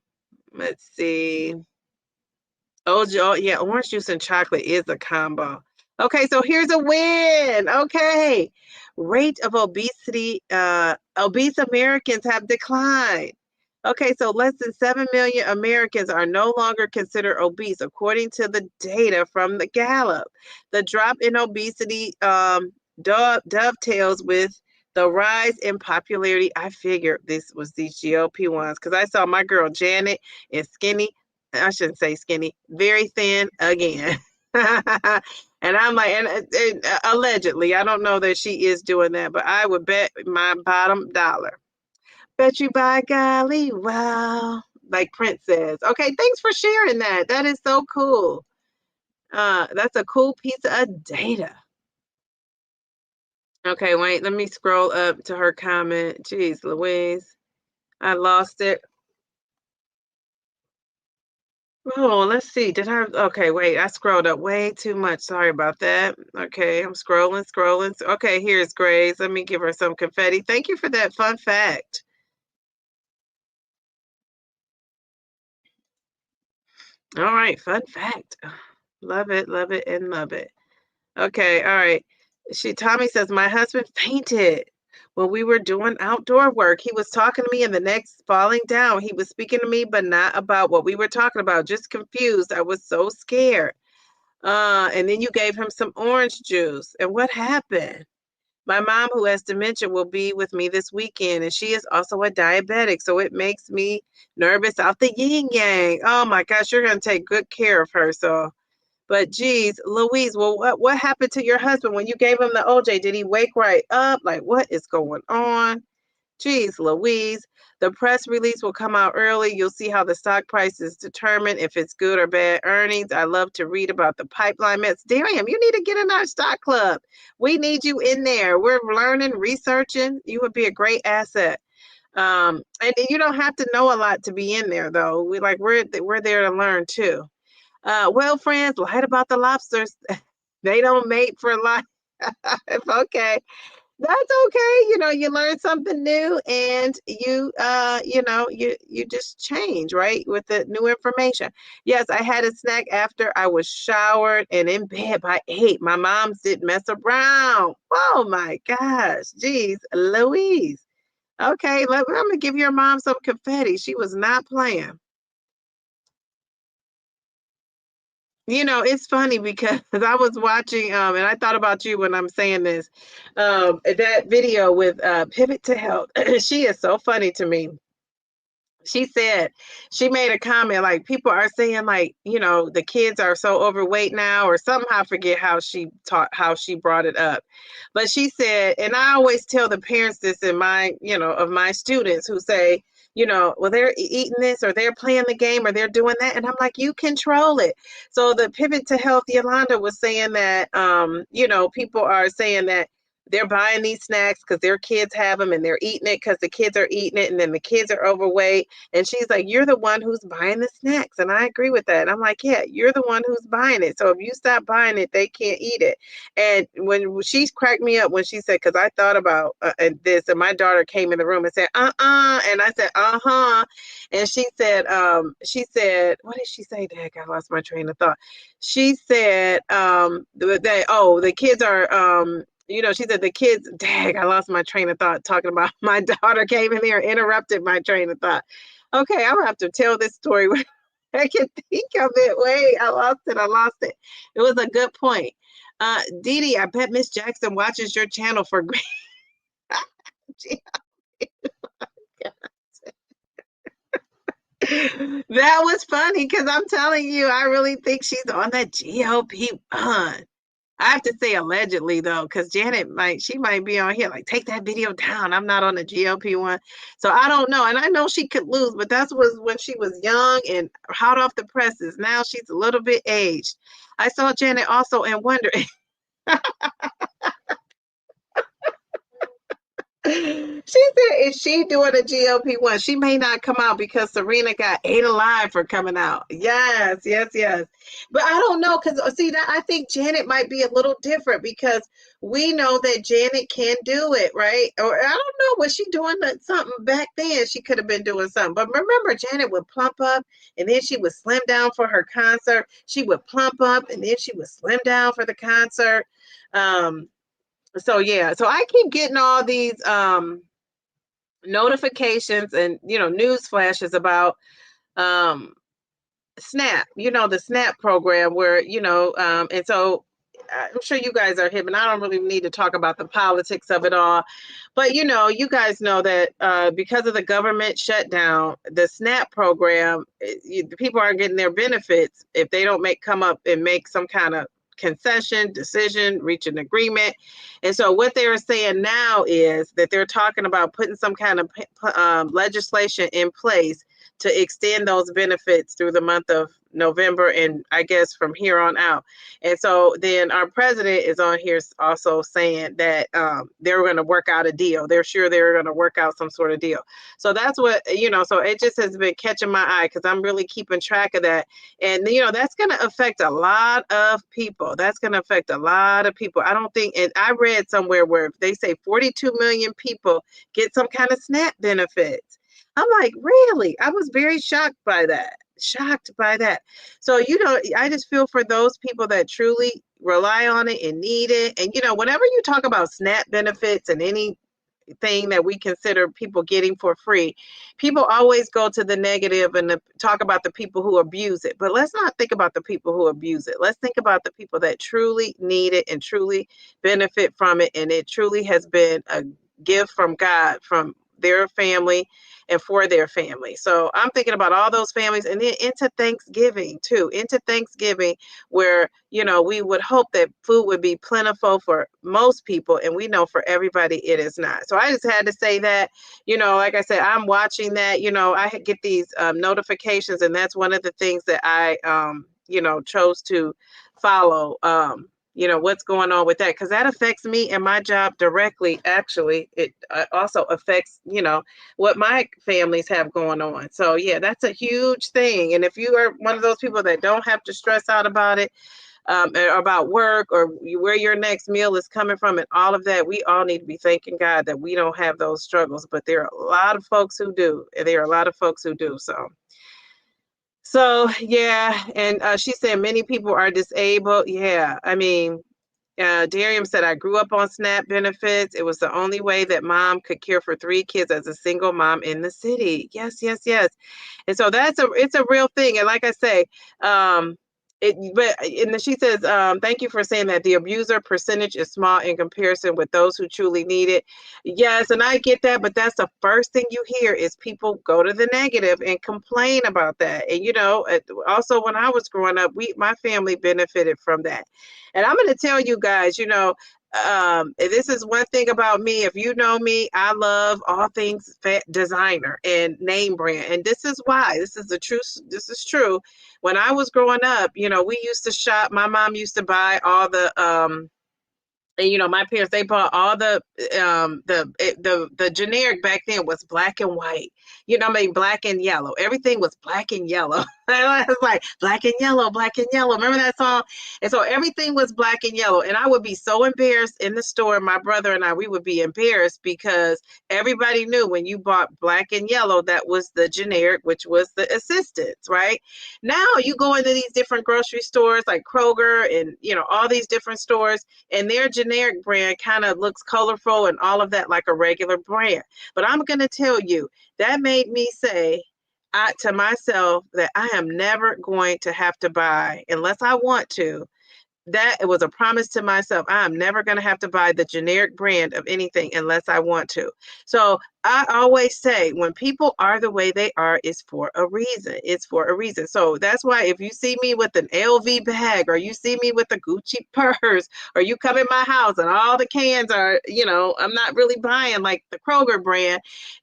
let's see. Oh, yeah, orange juice and chocolate is a combo. Okay, so here's a win. Okay. Rate of obesity, obese Americans have declined. Okay, so less than 7 million Americans are no longer considered obese, according to the data from the Gallup. The drop in obesity dovetails with the rise in popularity. I figured this was these GLP-1s because I saw my girl Janet is skinny. I shouldn't say skinny, very thin again. And I'm like, and allegedly, I don't know that she is doing that, but I would bet my bottom dollar. Bet you by golly, wow. Like Prince says. Okay, thanks for sharing that. That is so cool. That's a cool piece of data. Okay, wait, let me scroll up to her comment. Jeez, Louise. I lost it. Oh, let's see. Okay, wait, I scrolled up way too much. Sorry about that. Okay, I'm scrolling. Okay, here's Grace. Let me give her some confetti. Thank you for that fun fact. All right, fun fact. Love it, and love it. Okay, all right. Tommy says, my husband fainted when we were doing outdoor work. He was talking to me and the next falling down. He was speaking to me, but not about what we were talking about, just confused. I was so scared. And then you gave him some orange juice. And what happened? My mom, who has dementia, will be with me this weekend, and she is also a diabetic. So it makes me nervous out the yin yang. Oh my gosh, you're going to take good care of her. So, but geez, Louise, well, what happened to your husband when you gave him the OJ? Did he wake right up? Like, what is going on? Geez, Louise. The press release will come out early. You'll see how the stock price is determined if it's good or bad earnings. I love to read about the pipeline meds. Darian, you need to get in our stock club. We need you in there. We're learning, researching. You would be a great asset. And you don't have to know a lot to be in there, though. We're there to learn too. Well, friends, light about the lobsters. They don't mate for life. Okay. That's okay. You learn something new and you just change, right? With the new information. Yes, I had a snack after I was showered and in bed by 8. My mom's didn't mess around. Oh my gosh. Geez, Louise. Okay, I'm gonna give your mom some confetti. She was not playing. It's funny because I was watching, and I thought about you when I'm saying this, that video with Pivot to Health. She is so funny to me. she made a comment like people are saying like, the kids are so overweight now or somehow forget how she brought it up. But she said, and I always tell the parents this in my, of my students who say, well, they're eating this or they're playing the game or they're doing that. And I'm like, you control it. So the Pivot to Health, Yolanda was saying that, people are saying that they're buying these snacks because their kids have them and they're eating it because the kids are eating it and then the kids are overweight. And she's like, you're the one who's buying the snacks. And I agree with that. And I'm like, yeah, you're the one who's buying it. So if you stop buying it, they can't eat it. And when she cracked me up when she said, because I thought about this, and my daughter came in the room and said, and I said, and she said, what did she say? Dang, I lost my train of thought. She said, the kids are, she said the kids, dang, I lost my train of thought talking about my daughter came in there and interrupted my train of thought. Okay, I'm gonna have to tell this story when I can think of it. Wait, I lost it. It was a good point. Dee, I bet Miss Jackson watches your channel for great. That was funny because I'm telling you, I really think she's on that GLP-1. I have to say allegedly though, because Janet might be on here like, take that video down. I'm not on the GLP-1. So I don't know. And I know she could lose, but that was when she was young and hot off the presses. Now she's a little bit aged. I saw Janet also in Wonder. She said, is she doing a GLP-1? She may not come out because Serena got 8 alive for coming out. Yes. But I don't know, because see, I think Janet might be a little different because we know that Janet can do it, right? Or I don't know, was she doing something back then? She could have been doing something. But remember, Janet would plump up and then she would slim down for her concert. She would plump up and then she would slim down for the concert. So yeah, so I keep getting all these notifications and news flashes about SNAP, the SNAP program where and so I'm sure you guys are hip, and I don't really need to talk about the politics of it all, but you guys know that because of the government shutdown, the SNAP program, people aren't getting their benefits if they don't come up and make some kind of concession, decision, reach an agreement. And so what they're saying now is that they're talking about putting some kind of legislation in place to extend those benefits through the month of November and I guess from here on out. And so then our president is on here also saying that they're going to work out a deal. They're sure they're going to work out some sort of deal. So that's what, so it just has been catching my eye because I'm really keeping track of that. And, that's going to affect a lot of people. I don't think, and I read somewhere where they say 42 million people get some kind of SNAP benefits. I'm like, really? I was very shocked by that. So, I just feel for those people that truly rely on it and need it. And, whenever you talk about SNAP benefits and anything that we consider people getting for free, people always go to the negative and talk about the people who abuse it. But let's not think about the people who abuse it. Let's think about the people that truly need it and truly benefit from it. And it truly has been a gift from God, from their family and for their family. So I'm thinking about all those families, and then into Thanksgiving where, we would hope that food would be plentiful for most people. And we know for everybody, it is not. So I just had to say that, like I said, I'm watching that, I get these notifications, and that's one of the things that I, chose to follow, what's going on with that, because that affects me and my job directly. Actually, it also affects, what my families have going on. So yeah, that's a huge thing. And if you are one of those people that don't have to stress out about it, about work or where your next meal is coming from and all of that, we all need to be thanking God that we don't have those struggles. But there are a lot of folks who do. So yeah, and she said many people are disabled. Yeah, I mean, Darium said, I grew up on SNAP benefits. It was the only way that mom could care for 3 kids as a single mom in the city. Yes. And so it's a real thing. And like I say, And then she says, thank you for saying that the abuser percentage is small in comparison with those who truly need it. Yes, and I get that, but that's the first thing you hear is people go to the negative and complain about that. And also when I was growing up, my family benefited from that. And I'm going to tell you guys, this is one thing about me. If you know me, I love all things designer and name brand. And this is why. This is the truth. This is true. When I was growing up, we used to shop. My mom used to buy all the and my parents, they bought all the generic back then was black and white. I mean black and yellow. Everything was black and yellow. It was like black and yellow, black and yellow. Remember that song? And so everything was black and yellow. And I would be so embarrassed in the store. My brother and I, we would be embarrassed because everybody knew when you bought black and yellow, that was the generic, which was the assistance, right? Now you go into these different grocery stores like Kroger and all these different stores, and their generic brand kind of looks colorful and all of that like a regular brand. But I'm going to tell you, that made me say to myself that I am never going to have to buy, unless I want to, that it was a promise to myself. I'm never going to have to buy the generic brand of anything unless I want to. So I always say when people are the way they are, it's for a reason. It's for a reason. So that's why if you see me with an LV bag or you see me with a Gucci purse or you come in my house and all the cans are, I'm not really buying like the Kroger brand.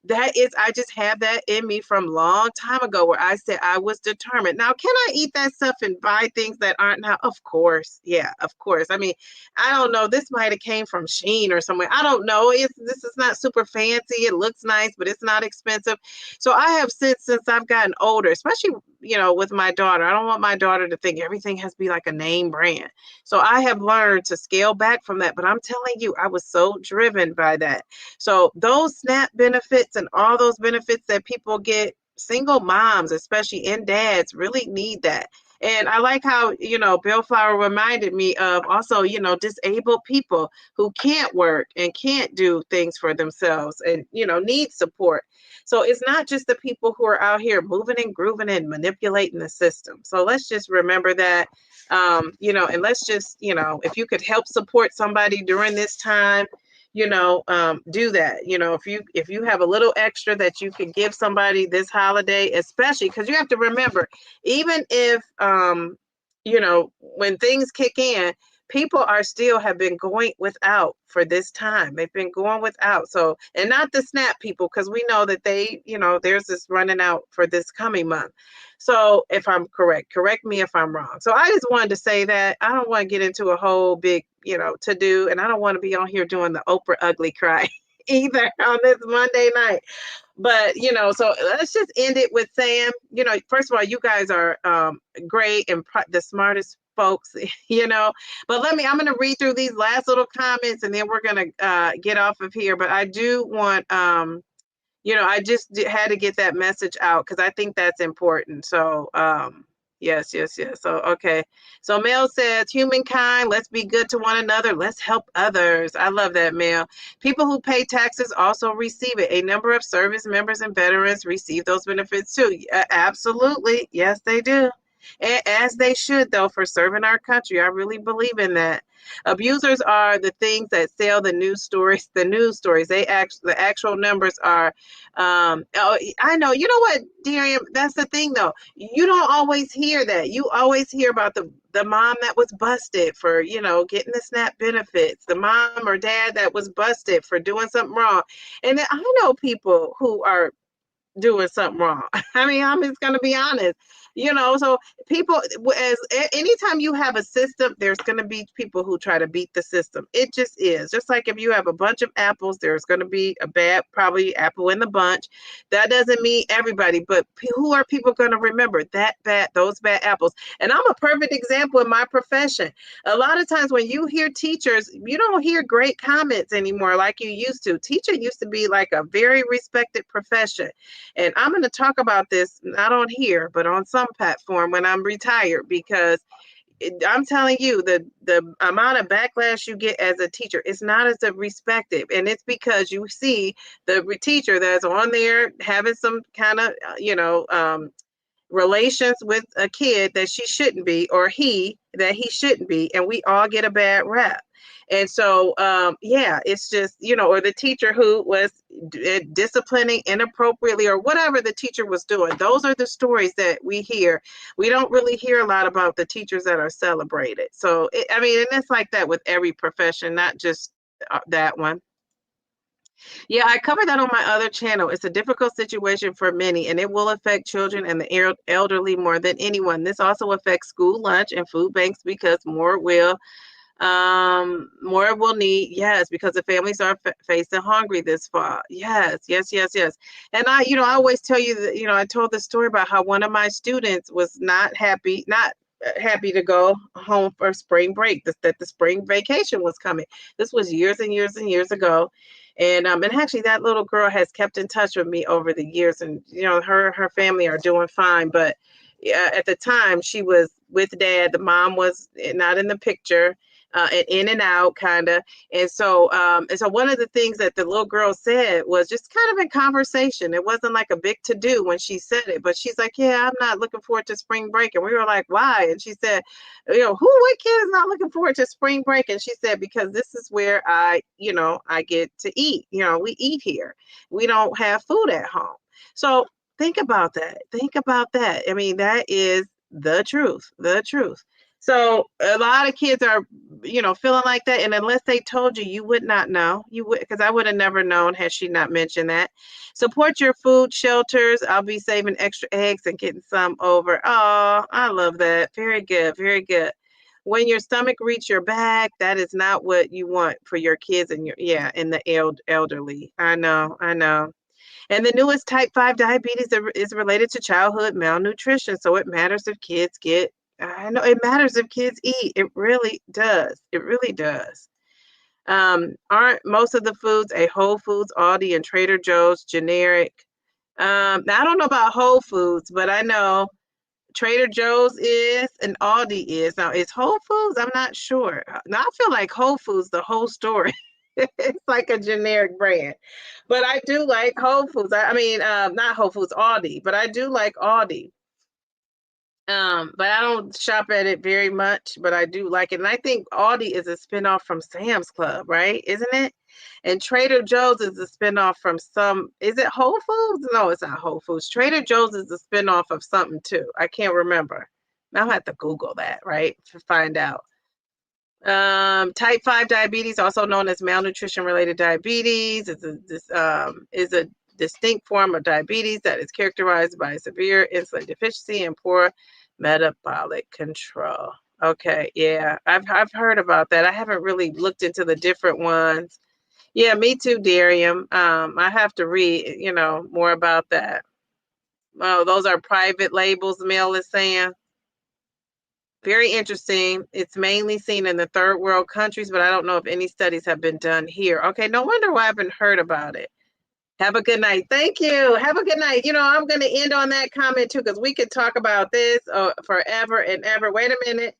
I just have that in me from a long time ago where I said I was determined. Now, can I eat that stuff and buy things that aren't now? Of course. Yeah, of course. I mean, I don't know. This might have came from Shein or somewhere. I don't know. This is not super fancy. It looks nice, but it's not expensive. So I have since I've gotten older, especially, with my daughter. I don't want my daughter to think everything has to be like a name brand. So I have learned to scale back from that. But I'm telling you, I was so driven by that. So those SNAP benefits and all those benefits that people get, single moms, especially, and dads really need that. And I like how, Bill Flower reminded me of also, disabled people who can't work and can't do things for themselves and, need support. So it's not just the people who are out here moving and grooving and manipulating the system. So let's just remember that, and let's just, if you could help support somebody during this time, do that. If you have a little extra that you could give somebody this holiday, especially because you have to remember, even if when things kick in, people have been going without for this time. They've been going without. So, and not the SNAP people, because we know that there's this running out for this coming month. So if I'm correct me if I'm wrong. So I just wanted to say that I don't want to get into a whole big, to do, and I don't want to be on here doing the Oprah ugly cry either on this Monday night. But, so let's just end it with saying, first of all, you guys are great and the smartest folks, but I'm going to read through these last little comments and then we're going to get off of here. But I do want, I just had to get that message out because I think that's important. So, yes. So, okay. So Mel says, humankind, let's be good to one another. Let's help others. I love that, Mel. People who pay taxes also receive it. A number of service members and veterans receive those benefits too. Absolutely. Yes, they do. As they should, though, for serving our country. I really believe in that. Abusers are the things that sell the news stories. The actual numbers are, I know. You know what, Darian? That's the thing, though. You don't always hear that. You always hear about the mom that was busted for, getting the SNAP benefits, the mom or dad that was busted for doing something wrong. And then I know people who are doing something wrong. I mean, I'm just going to be honest. So people, anytime you have a system, there's going to be people who try to beat the system. It just is. Just like if you have a bunch of apples, there's going to be a bad, probably apple in the bunch. That doesn't mean everybody, but who are people going to remember? Those bad apples. And I'm a perfect example in my profession. A lot of times when you hear teachers, you don't hear great comments anymore like you used to. Teacher used to be like a very respected profession. And I'm going to talk about this, not on here, but on some platform when I'm retired, because I'm telling you, the amount of backlash you get as a teacher is not as respected. And it's because you see the teacher that's on there having some kind of, relations with a kid that she shouldn't be, or he that he shouldn't be, and we all get a bad rap. And so, yeah, it's just, or the teacher who was disciplining inappropriately or whatever the teacher was doing. Those are the stories that we hear. We don't really hear a lot about the teachers that are celebrated. So, and it's like that with every profession, not just that one. Yeah, I covered that on my other channel. It's a difficult situation for many, and it will affect children and the elderly more than anyone. This also affects school lunch and food banks because more will need, yes, because the families are facing hungry this fall. Yes. And I always tell you that, I told the story about how one of my students was not happy to go home for spring break, that the spring vacation was coming. This was years and years and years ago. And actually that little girl has kept in touch with me over the years, and her family are doing fine. But at the time she was with dad. The mom was not in the picture, and in and out kind of. And so one of the things that the little girl said was just kind of in conversation. It wasn't like a big to do when she said it, but she's like, yeah, I'm not looking forward to spring break. And we were like, why? And she said, what kid is not looking forward to spring break? And she said, because this is where I get to eat. We eat here. We don't have food at home. So think about that. I mean, that is the truth. So a lot of kids are, feeling like that. And unless they told you, you would not know. You would, because I would have never known had she not mentioned that. Support your food shelters. I'll be saving extra eggs and getting some over. Oh, I love that. Very good. When your stomach reaches your back, that is not what you want for your kids and and the elderly. I know. And the newest type 5 diabetes is related to childhood malnutrition. So it matters if kids it matters if kids eat. It really does. Aren't most of the foods a Whole Foods, Aldi, and Trader Joe's generic? Now I don't know about Whole Foods, but I know Trader Joe's is and Aldi is. Now, is Whole Foods? I'm not sure. Now, I feel like Whole Foods, the whole story. It's like a generic brand. But I do like Whole Foods. Not Whole Foods, Aldi, but I do like Aldi. But I don't shop at it very much, but I do like it. And I think Aldi is a spinoff from Sam's Club, right? Isn't it? And Trader Joe's is a spinoff from is it Whole Foods? No, it's not Whole Foods. Trader Joe's is a spinoff of something too. I can't remember. I'll have to Google that, right, to find out. Type 5 diabetes, also known as malnutrition-related diabetes, is a distinct form of diabetes that is characterized by severe insulin deficiency and poor metabolic control. Okay, yeah, I've heard about that. I haven't really looked into the different ones. Yeah, me too, Darium. I have to read, more about that. Oh, those are private labels, Mel is saying. Very interesting. It's mainly seen in the third world countries, but I don't know if any studies have been done here. Okay, no wonder why I haven't heard about it. Have a good night. Thank you. Have a good night. I'm going to end on that comment too, because we could talk about this forever and ever. Wait a minute.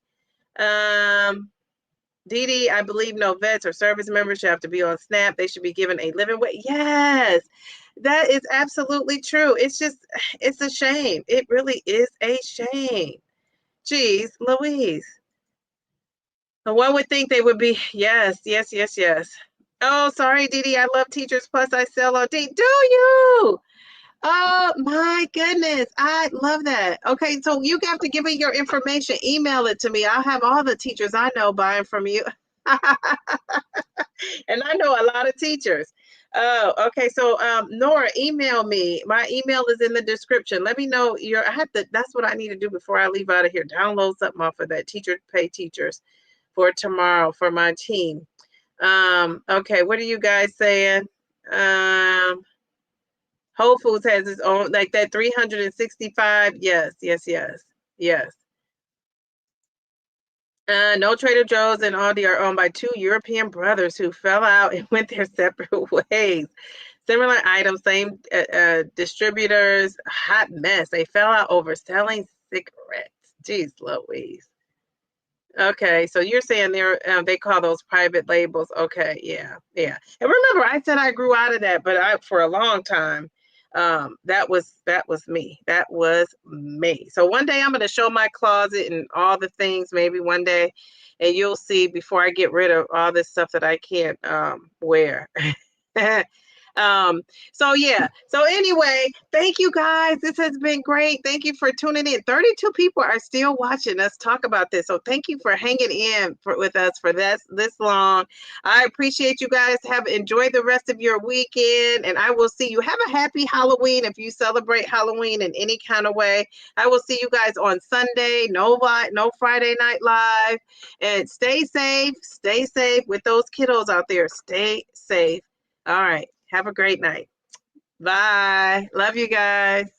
Dee, I believe no vets or service members should have to be on SNAP. They should be given a living wage. Yes, that is absolutely true. It's a shame. It really is a shame. Jeez, Louise. One would think they would be, yes. Oh, sorry, Dee. I love Teachers Plus. I sell OD. Do you? Oh, my goodness. I love that. Okay, so you have to give me your information. Email it to me. I'll have all the teachers I know buying from you. And I know a lot of teachers. Oh, okay. So, Nora, email me. My email is in the description. Let me know that's what I need to do before I leave out of here. Download something off of that Teacher Pay Teachers for tomorrow for my team. Okay. What are you guys saying? Whole Foods has its own, like that 365. Yes. No, Trader Joe's and Aldi are owned by two European brothers who fell out and went their separate ways. Similar items, same distributors, hot mess. They fell out over selling cigarettes. Jeez Louise. Okay, so you're saying they call those private labels. Okay, yeah. And remember, I said I grew out of that, but for a long time, That was me. That was me. So one day I'm going to show my closet and all the things, maybe one day, and you'll see before I get rid of all this stuff that I can't wear. Um, so yeah. So anyway, thank you guys. This has been great. Thank you for tuning in. 32 people are still watching us talk about this. So thank you for hanging in with us for this long. I appreciate you guys. Have enjoyed the rest of your weekend, and I will see you. Have a happy Halloween if you celebrate Halloween in any kind of way. I will see you guys on Sunday. No Friday Night Live. And stay safe. Stay safe with those kiddos out there. Stay safe. All right. Have a great night. Bye. Love you guys.